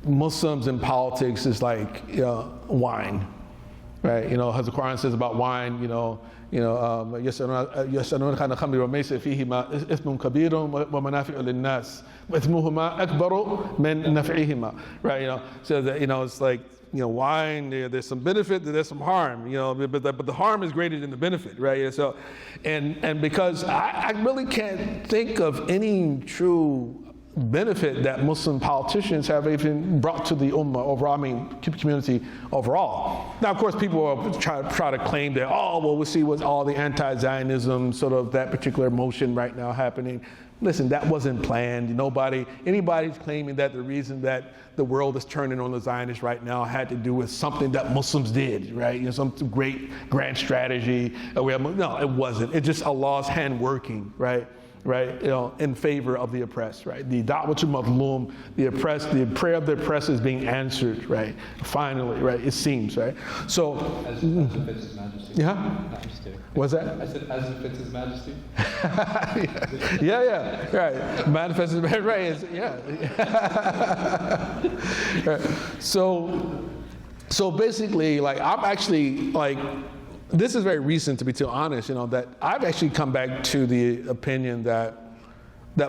Muslims in politics is like wine, right? As the Quran says about wine, يسألونك عن الخمر والميسر فيهما إثم كبير ومنافع للناس وإثمهما أكبر من نفعهما, right? So that it's like wine. There's some benefit, there's some harm, but the harm is greater than the benefit, right? So, and because I really can't think of any true benefit that Muslim politicians have even brought to the ummah overall, community overall. Now, of course, people will try to claim that, we see what's all the anti-Zionism, sort of that particular motion right now happening. Listen, that wasn't planned. Anybody's claiming that the reason that the world is turning on the Zionists right now had to do with something that Muslims did, right? Some great grand strategy. No, it wasn't. It's just Allah's hand working, right? Right, in favor of the oppressed, right? The da'watul mazlum, the oppressed, the prayer of the oppressed is being answered, right? Finally, right? It seems, right? So, as it fits His Majesty. Yeah. No, I'm just kidding. What's that? I said, as it fits His Majesty. yeah, right. Manifest His Majesty, right? Right. So basically, like, I'm actually like. This is very recent, to be too honest, that I've actually come back to the opinion that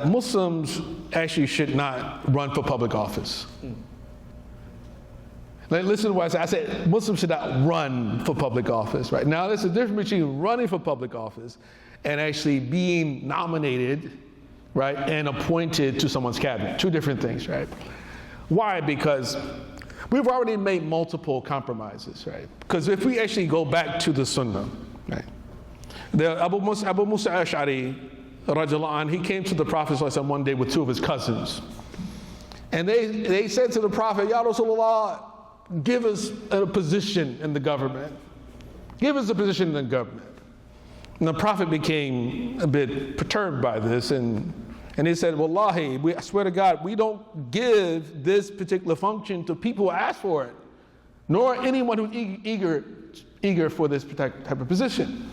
Muslims actually should not run for public office. Like, listen to what I said. Muslims should not run for public office, right? Now, there's a difference between running for public office and actually being nominated, right, and appointed to someone's cabinet. Two different things, right? Why? Because we've already made multiple compromises, right? Because if we actually go back to the Sunnah, right? Abu Musa Ash'ari, radiallahu anh, he came to the Prophet ﷺ one day with two of his cousins. And they said to the Prophet, Ya Rasulullah, give us a position in the government. Give us a position in the government. And the Prophet became a bit perturbed by this, and he said, Wallahi, I swear to God, we don't give this particular function to people who ask for it, nor anyone who's eager for this type of position.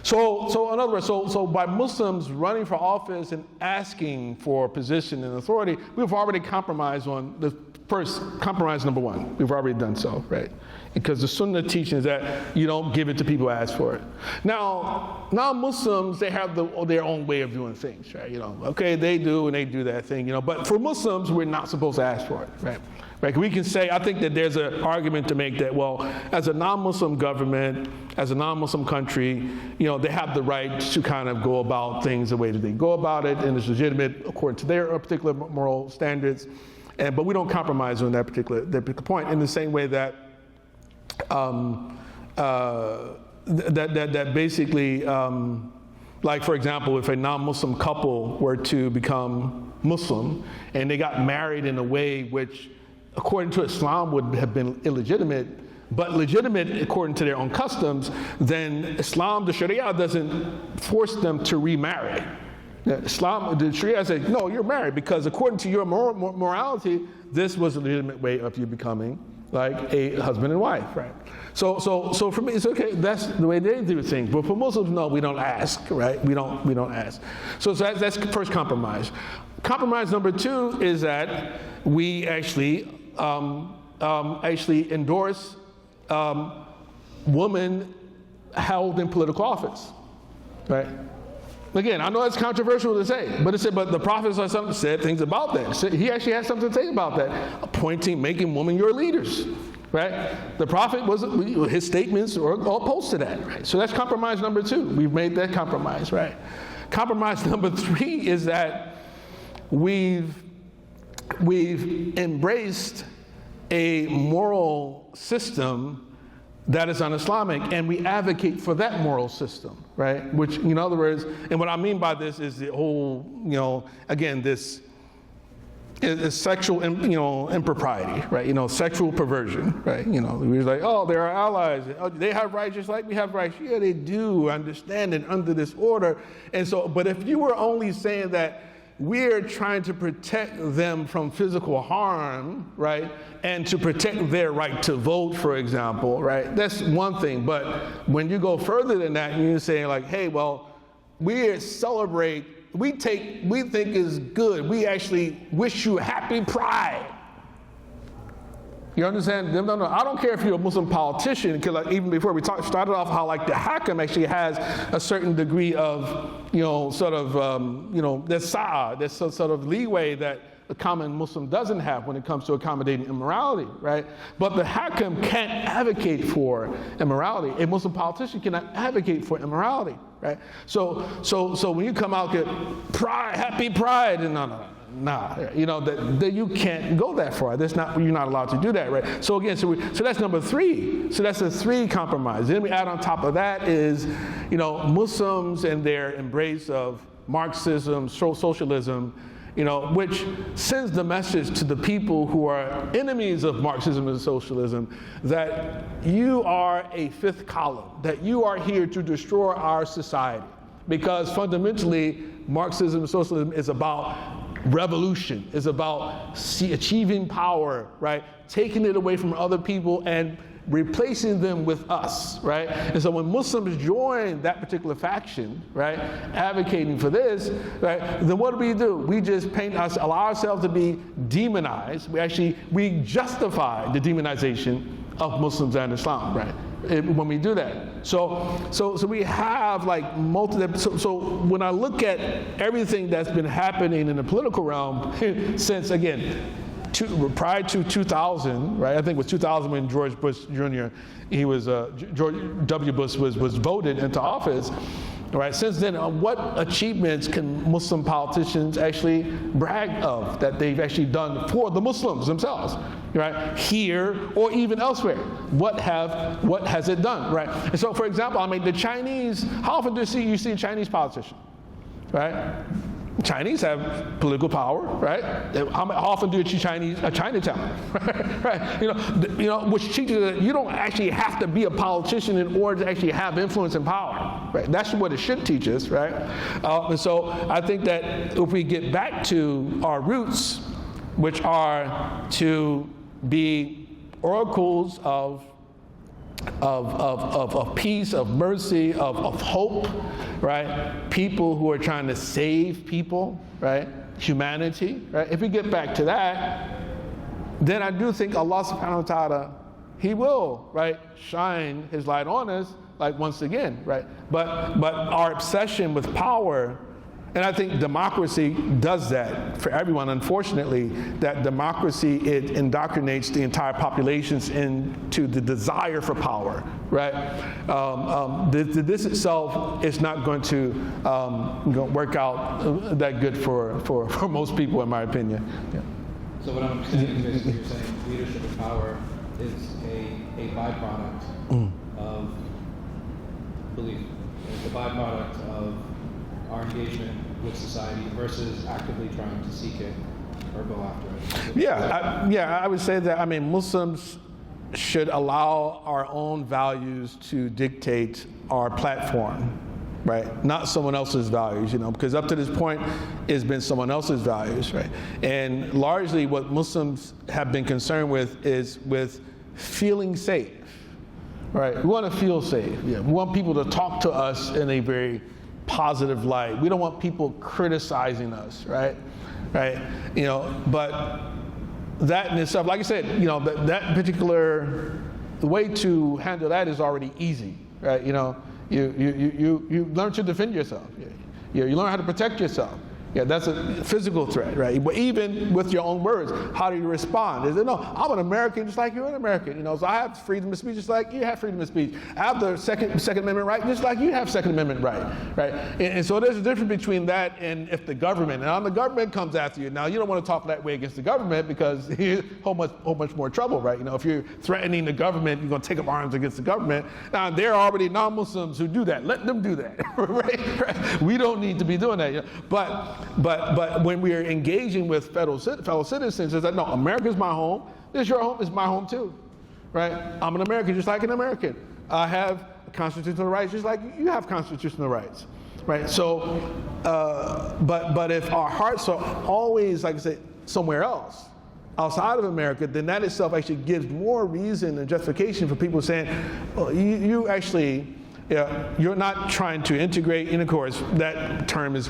So in other words, so by Muslims running for office and asking for position and authority, we've already compromised on the first compromise number one. We've already done so, right? Because the Sunnah teaching is that you don't give it to people who ask for it. Now non-Muslims, they have their own way of doing things, right? Okay, they do and they do that thing, But for Muslims, we're not supposed to ask for it, right? Right? We can say, I think that there's an argument to make that, well, as a non-Muslim government, as a non-Muslim country, they have the right to kind of go about things the way that they go about it, and it's legitimate according to their particular moral standards. But we don't compromise on that particular point. In the same way that that basically, like for example, if a non-Muslim couple were to become Muslim and they got married in a way which, according to Islam, would have been illegitimate, but legitimate according to their own customs, then Islam, the Sharia, doesn't force them to remarry. Islam, the Sharia says, no, you're married because according to your morality, this was a legitimate way of you becoming like a husband and wife, right? So for me, it's okay. That's the way they do things. But for Muslims, no, we don't ask, right? We don't ask. So that's the first compromise. Compromise number two is that we actually endorse women held in political office, right? Again, I know it's controversial to say, but but the Prophet said things about that. He actually had something to say about that, making women your leaders, right? The Prophet his statements are all opposed to that, right? So that's compromise number two. We've made that compromise, right? Compromise number three is that we've embraced a moral system that is un-Islamic, and we advocate for that moral system, right? Which, in other words, and what I mean by this is the whole, again, this is sexual, impropriety, right? Sexual perversion, right? We're like, oh, they're our allies. Oh, they have rights just like we have rights. Yeah, they do, understand it under this order. And so, but if you were only saying that we're trying to protect them from physical harm, right? And to protect their right to vote, for example, right? That's one thing. But when you go further than that, and you're saying like, hey, well, we think is good. We actually wish you happy Pride. You understand? No, I don't care if you're a Muslim politician, because even before we started off how the Hakam actually has a certain degree of, there's sort of leeway that the common Muslim doesn't have when it comes to accommodating immorality, right? But the Hakam can't advocate for immorality. A Muslim politician cannot advocate for immorality, right? So when you come out with Pride, happy Pride, and that you can't go that far. You're not allowed to do that, right? So again, so that's number three. So that's the three compromise. Then we add on top of that is, Muslims and their embrace of Marxism, socialism, which sends the message to the people who are enemies of Marxism and socialism that you are a fifth column, that you are here to destroy our society. Because fundamentally, Marxism and socialism is about revolution, is about achieving power, right? Taking it away from other people and replacing them with us, right? And so when Muslims join that particular faction, right, advocating for this, right, then what do? We just allow ourselves to be demonized. We justify the demonization of Muslims and Islam, right? When we do that. So we have so when I look at everything that's been happening in the political realm since, again, prior to 2000, right? I think it was 2000 when George Bush Jr., George W. Bush was voted into office. Right. Since then, what achievements can Muslim politicians actually brag of that they've actually done for the Muslims themselves, right? Here or even elsewhere. What has it done, right? And so, for example, the Chinese. How often do you see a Chinese politician, right? Chinese have political power, right? How often do you see a Chinatown, right? Which teaches that you don't actually have to be a politician in order to actually have influence and power, right? That's what it should teach us, right? And so I think that if we get back to our roots, which are to be oracles of peace, of mercy, of hope, right? People who are trying to save people, right? Humanity, right? If we get back to that, then I do think Allah subhanahu wa ta'ala, He will, right, shine His light on us, once again, right? But our obsession with power, and I think democracy does that for everyone. Unfortunately, that democracy, it indoctrinates the entire populations into the desire for power, right? This itself is not going to work out that good for most people, in my opinion. Yeah. So what I'm understanding is basically you're saying leadership and power is a byproduct of belief. It's a byproduct of our engagement with society versus actively trying to seek it or go after it. Yeah, I would say that. Muslims should allow our own values to dictate our platform, right? Not someone else's values, because up to this point, it's been someone else's values, right? And largely what Muslims have been concerned with is with feeling safe, right? We want to feel safe. Yeah. We want people to talk to us in a very positive light. We don't want people criticizing us, right? Right? But that in itself, like I said, that particular, the way to handle that is already easy, right? You learn to defend yourself. You learn how to protect yourself. Yeah, that's a physical threat, right? But even with your own words, how do you respond? Is it, no, I'm an American just like you're an American. So I have freedom of speech just like you have freedom of speech. I have the Second Amendment right just like you have Second Amendment right? And so there's a difference between that and if the government, and the government comes after you. Now, you don't want to talk that way against the government because you're whole much more trouble, right? If you're threatening the government, you're going to take up arms against the government. Now, there are already non-Muslims who do that. Let them do that, right? We don't need to be doing that. But when we are engaging with fellow citizens, it's like, no, America's my home. This your home, it's my home too, right? I'm an American just like an American. I have constitutional rights just like you have constitutional rights, right? So, but if our hearts are always, like I said, somewhere else, outside of America, then that itself actually gives more reason and justification for people saying, well, you actually, you're not trying to integrate, and of course that term is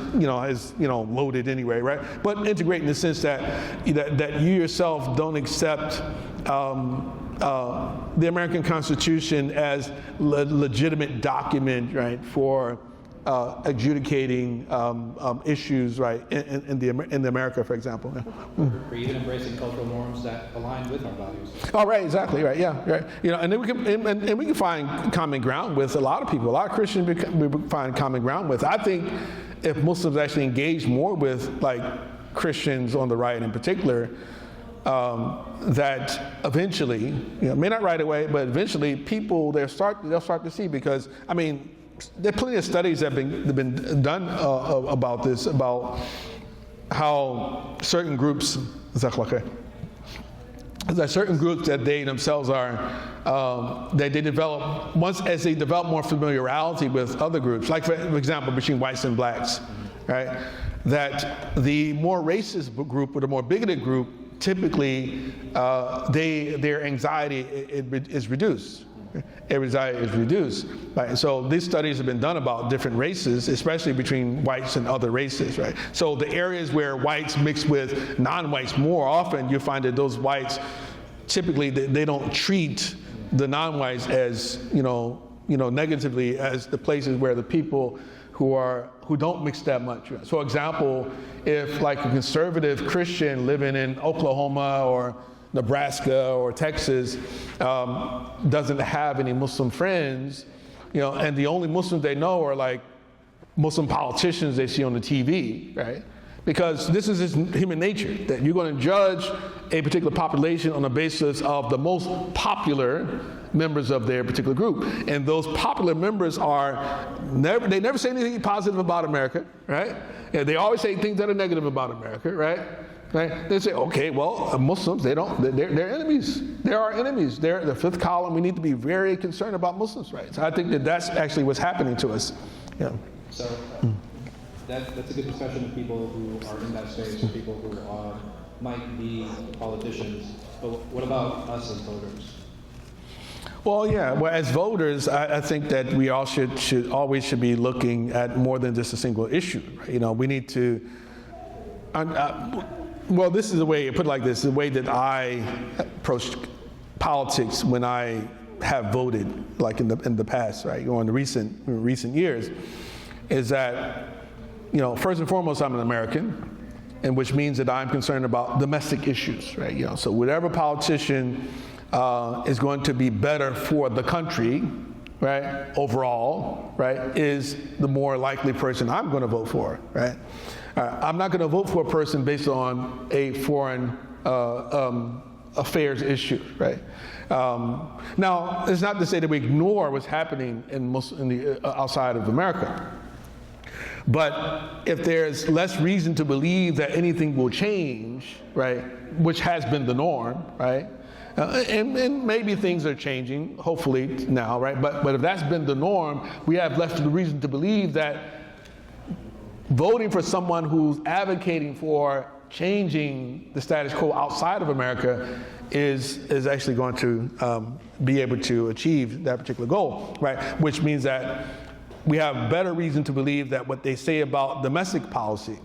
loaded anyway, right? But integrate in the sense that you yourself don't accept the American Constitution as legitimate document, right, for adjudicating issues, right, in America, for example. Or even embracing cultural norms that align with our values. Oh, right, exactly, right, yeah, right. And then we can find common ground with a lot of people. A lot of Christians we find common ground with. I think if Muslims actually engage more with like Christians on the right in particular, that eventually, may not right away, but eventually people they'll start to see, because I mean, there are plenty of studies that have been done about this, about how certain groups, that certain groups that they themselves are, that they develop, as they develop more familiarity with other groups, like for example, between whites and blacks, right? That the more racist group or the more bigoted group, typically their anxiety is reduced. Anxiety is reduced, right? So these studies have been done about different races, especially between whites and other races, right? So the areas where whites mix with non-whites more often, you find that those whites, typically they don't treat the non-whites as, negatively as the places where the people who don't mix that much. So, for example, if like a conservative Christian living in Oklahoma or Nebraska or Texas doesn't have any Muslim friends, and the only Muslims they know are like Muslim politicians they see on the TV, right? Because this is just human nature, that you're going to judge a particular population on the basis of the most popular members of their particular group. And those popular members they never say anything positive about America, right? They always say things that are negative about America, right? Right? They say, okay, well, Muslims, they're enemies. They're our enemies. They're the fifth column. We need to be very concerned about Muslims' rights. I think that's actually what's happening to us. Yeah. So that's a good discussion of people who are in that space, or people who might be politicians. But what about us as voters? Well, yeah. Well, as voters, I think that we all should always be looking at more than just a single issue. Right? We need to. Well, this is the way, put it like this, the way that I approach politics when I have voted, like in the past, right, or in the recent years, is that, first and foremost, I'm an American, and which means that I'm concerned about domestic issues, right? So whatever politician is going to be better for the country, right, overall, right, is the more likely person I'm going to vote for, right? I'm not going to vote for a person based on a foreign affairs issue, right? Now, it's not to say that we ignore what's happening in the outside of America, but if there's less reason to believe that anything will change, right, which has been the norm, right, And maybe things are changing, hopefully now, right? But if that's been the norm, we have less reason to believe that voting for someone who's advocating for changing the status quo outside of America is actually going to be able to achieve that particular goal, right? Which means that we have better reason to believe that what they say about domestic policy,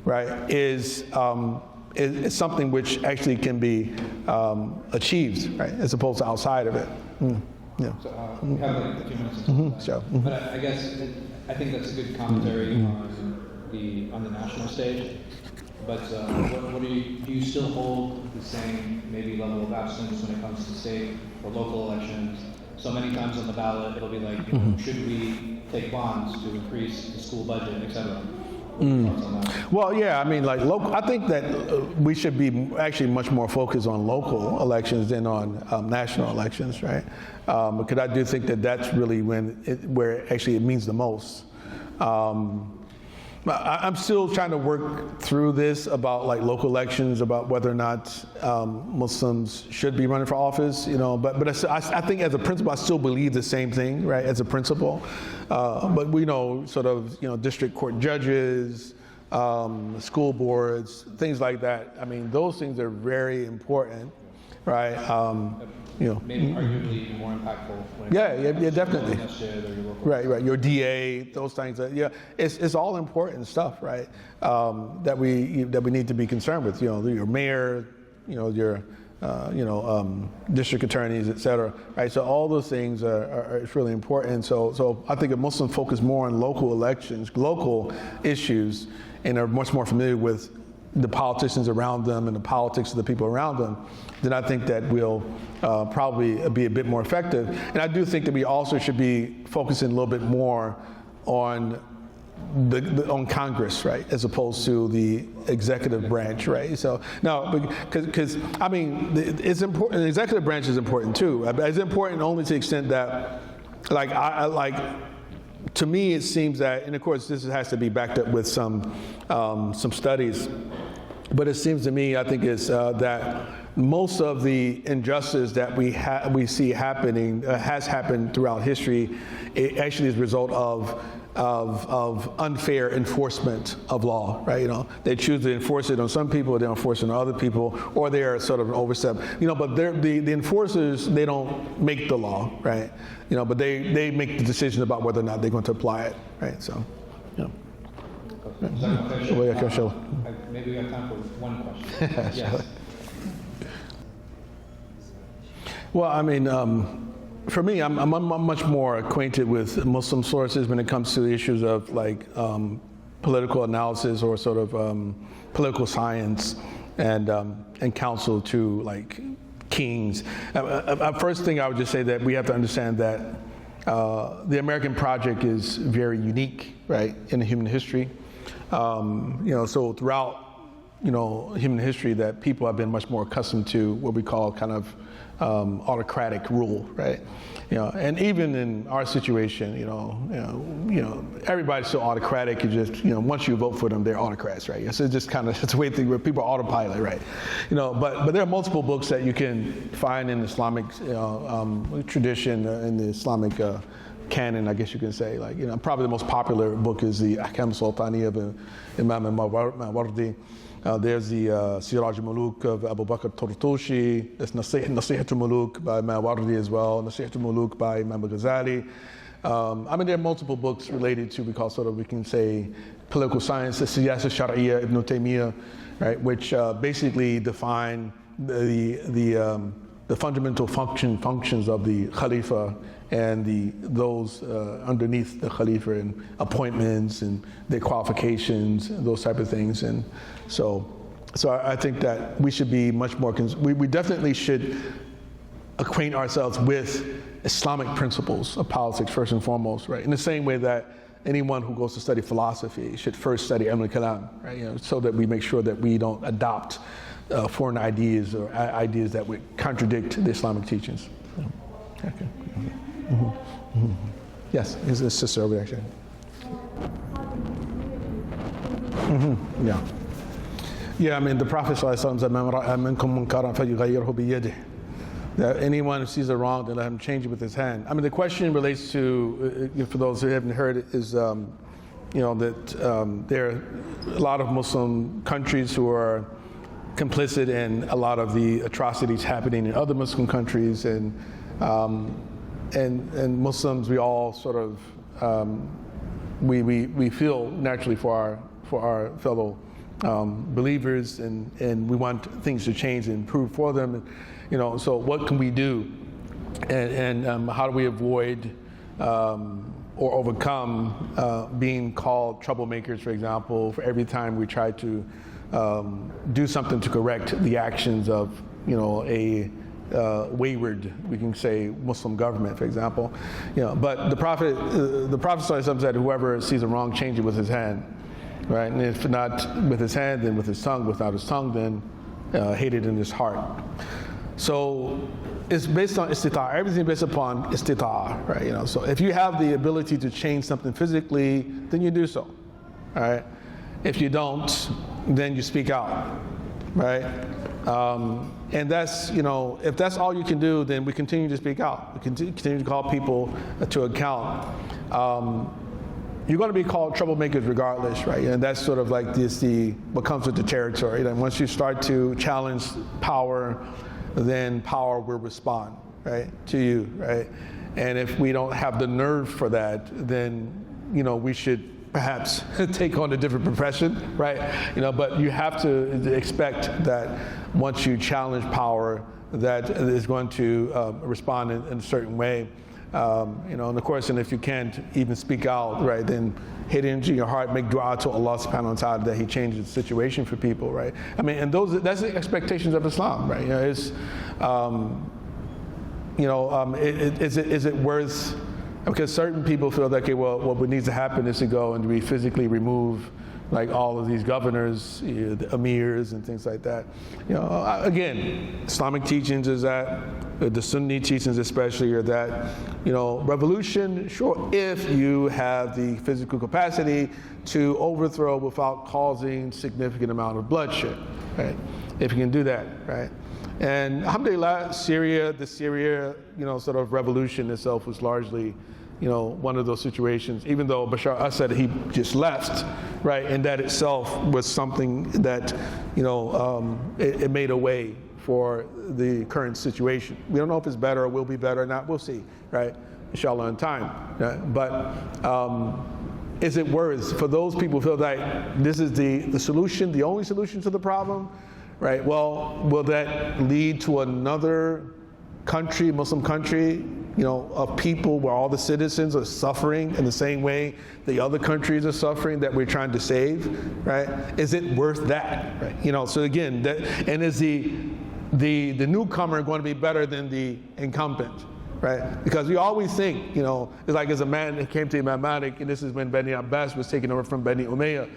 right, is something which actually can be achieved, right, as opposed to outside of it. Yeah. So we have like a few minutes. Sure. But I guess I think that's a good commentary on the national stage. But what do you still hold the same maybe level of abstinence when it comes to state or local elections? So many times on the ballot, it'll be like, should we take bonds to increase the school budget, et cetera? Well, yeah, I mean, like, I think that we should be actually much more focused on local elections than on national elections, right? Because I do think that that's really where actually it means the most. I'm still trying to work through this about like local elections, about whether or not Muslims should be running for office, but I think as a principle, I still believe the same thing, right, as a principle. But we know sort of, district court judges, school boards, things like that. I mean, those things are very important, right? Maybe arguably more impactful. Yeah, definitely. Right. Your DA, those things. It's all important stuff, right? That we need to be concerned with. Your mayor, your district attorneys, et cetera. Right. So all those things are really important. So I think if Muslims focus more on local elections, local issues, and are much more familiar with the politicians around them and the politics of the people around them, then I think that we'll probably be a bit more effective. And I do think that we also should be focusing a little bit more on on Congress, right, as opposed to the executive branch, right? So now, because I mean, it's important. The executive branch is important too. It's important only to the extent that, to me, it seems that, and of course, this has to be backed up with some studies. But it seems to me, I think, is that most of the injustice that we see happening has happened throughout history. It actually is a result of unfair enforcement of law, right? They choose to enforce it on some people, they enforce it on other people, or they are sort of an overstep. But the enforcers, they don't make the law, right? But they make the decision about whether or not they're going to apply it, right? So, Maybe we have time for one question. Yes. Well, I mean, for me, I'm much more acquainted with Muslim sources when it comes to the issues of political analysis or sort of political science and counsel to kings. First thing I would just say that we have to understand that the American project is very unique, right, in human history. So throughout, human history, that people have been much more accustomed to what we call kind of autocratic rule, right? And even in our situation, everybody's still autocratic. You just, once you vote for them, they're autocrats, right? So it's just kind of, it's a way thing where people are autopilot, right? But there are multiple books that you can find in Islamic tradition, in the Islamic canon, I guess you can say. Probably the most popular book is the Ahkam Sultani of Imam al-Mawardi. There's the Siraj al-Muluk of Abu Bakr Tartushi. There's Nasihat al-Muluk by Mawardi as well. Nasihat al-Muluk by Imam al-Ghazali. There are multiple books related to, we can say, political science. The Siyasa Shar'iyya, Ibn Taymiyyah, right, which basically define the fundamental functions of the Khalifa and those underneath the Khalifa, and appointments and their qualifications, and those type of things. And so I think that we should be much more, we definitely should acquaint ourselves with Islamic principles of politics first and foremost, right? In the same way that anyone who goes to study philosophy should first study Ilm al-Kalam, right? So that we make sure that we don't adopt foreign ideas or ideas that would contradict the Islamic teachings. Okay. Yes, there's a sister over there. Yeah, the Prophet ﷺ said, "Man ra'a minkum munkaran falyughayyirhu biyadihi." that anyone who sees a wrong, to let him change it with his hand. I mean, the question relates to, for those who haven't heard it, is that there are a lot of Muslim countries who are complicit in a lot of the atrocities happening in other Muslim countries, and Muslims, we all sort of we feel naturally for our fellow believers, and we want things to change and improve for them. So what can we do, and how do we avoid or overcome being called troublemakers, for example, for every time we try to do something to correct the actions of a wayward, we can say, Muslim government, for example. But the Prophet said, whoever sees a wrong, change it with his hand, right? And if not with his hand, then with his tongue. Without his tongue, then hate it in his heart. So it's based on istita'a. Everything based upon istita'a, right? So if you have the ability to change something physically, then you do so, all right? If you don't, then you speak out, right? And that's, if that's all you can do, then we continue to speak out. We continue to call people to account. You're going to be called troublemakers regardless, right? And that's sort of like what comes with the territory. And once you start to challenge power, then power will respond, right, to you, right? And if we don't have the nerve for that, then, we should perhaps take on a different profession, right? But you have to expect that once you challenge power, that it is going to respond in a certain way. And of course, and if you can't even speak out, right, then hit into your heart, make dua to Allah subhanahu wa ta'ala that He changes the situation for people, right? I mean, and that's the expectations of Islam, right? Is it worth? Because certain people feel that, okay, well, what needs to happen is to go and we physically remove like all of these governors, the emirs and things like that. Again, Islamic teachings is that, the Sunni teachings especially are that, revolution, sure, if you have the physical capacity to overthrow without causing significant amount of bloodshed, right? If you can do that, right? And alhamdulillah, the Syria, sort of revolution itself was largely, one of those situations, even though Bashar Assad, he just left, right? And that itself was something that, it made a way for the current situation. We don't know if it's better or will be better or not. We'll see, right? Inshallah, in time. Right? But is it worth, for those people who feel like this is the solution, the only solution to the problem, right? Well, will that lead to another country, Muslim country, of people where all the citizens are suffering in the same way the other countries are suffering that we're trying to save, right? Is it worth that, right? So again, and is the newcomer going to be better than the incumbent, right? Because we always think, it's like as a man that came to Imam Malik, and this is when Bani Abbas was taken over from Bani Umayyah,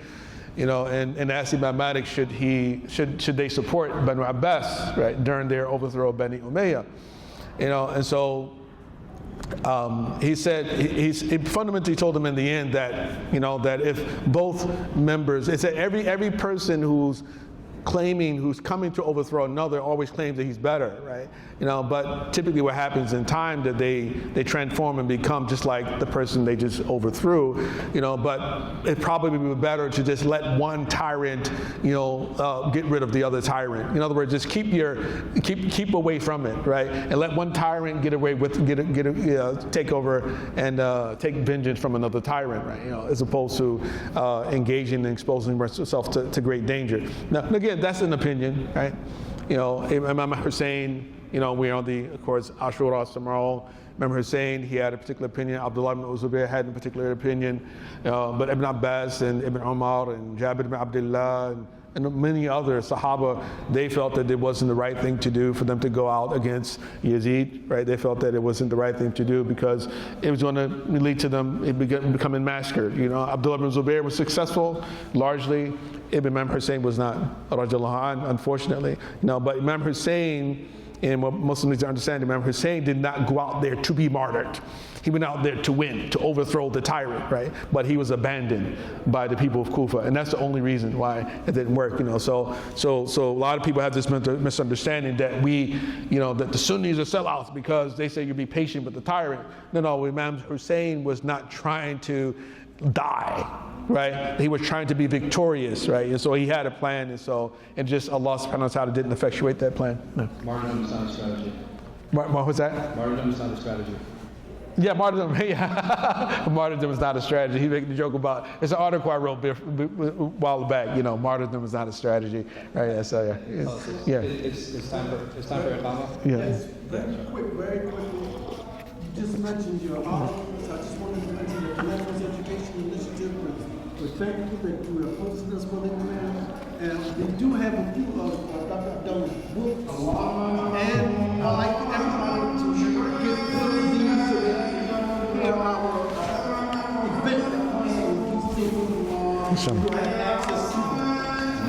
and asked Imam Malik, should they support Bani Abbas, right, during their overthrow of Bani Umayyah, and so he said, he fundamentally told them in the end that, that if both members, it said every person who's coming to overthrow another always claims that he's better, right? But typically what happens in time that they transform and become just like the person they just overthrew, but it probably would be better to just let one tyrant, get rid of the other tyrant. In other words, just keep keep away from it, right? And let one tyrant get away with, take over and take vengeance from another tyrant, right? As opposed to engaging and exposing yourself to great danger. Now, again, that's an opinion, right? Imam Hussein, we're on of course, Ashura tomorrow. Imam Hussein, he had a particular opinion. Abdullah ibn Zubayr had a particular opinion. But Ibn Abbas and Ibn Umar and Jabir ibn Abdullah and many other Sahaba, they felt that it wasn't the right thing to do for them to go out against Yazid, right? They felt that it wasn't the right thing to do because it was going to lead to them becoming massacred. Abdullah ibn Zubayr was successful, largely. Imam Hussein was not, radiallahu anh, unfortunately. But Imam Hussein, And what Muslims need to understand, Imam Hussein did not go out there to be martyred. He went out there to win, to overthrow the tyrant, right? But he was abandoned by the people of Kufa, and that's the only reason why it didn't work, you know. So a lot of people have this misunderstanding that that the Sunnis are sellouts because they say you be patient with the tyrant. No, Imam Hussein was not trying to die, right? He was trying to be victorious, right? And so he had a plan, and just Allah subhanahu wa ta'ala didn't effectuate that plan. No. Martyrdom is not a strategy. What was that? Martyrdom is not a strategy. Yeah, martyrdom. Yeah. Martyrdom is not a strategy. He making a joke about, it's an article I wrote a while back. Martyrdom is not a strategy, right? So yeah. It's time for Iqama. Yeah. Yes, very quickly. You just mentioned your articles. I just wanted to mention the Campus Education Initiative. We're thankful that you have posted us for the command. And we do have a few of Dr. Abdullah's books. And I'd like everybody to get one of these so that you can hear our event that these things will have access to.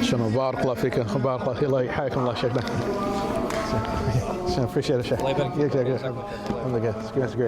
Shana, barakallah fika, barakallah, Allah yahyakum, Allah shaykhna. Appreciate it, Shaykh. Yeah, it's great.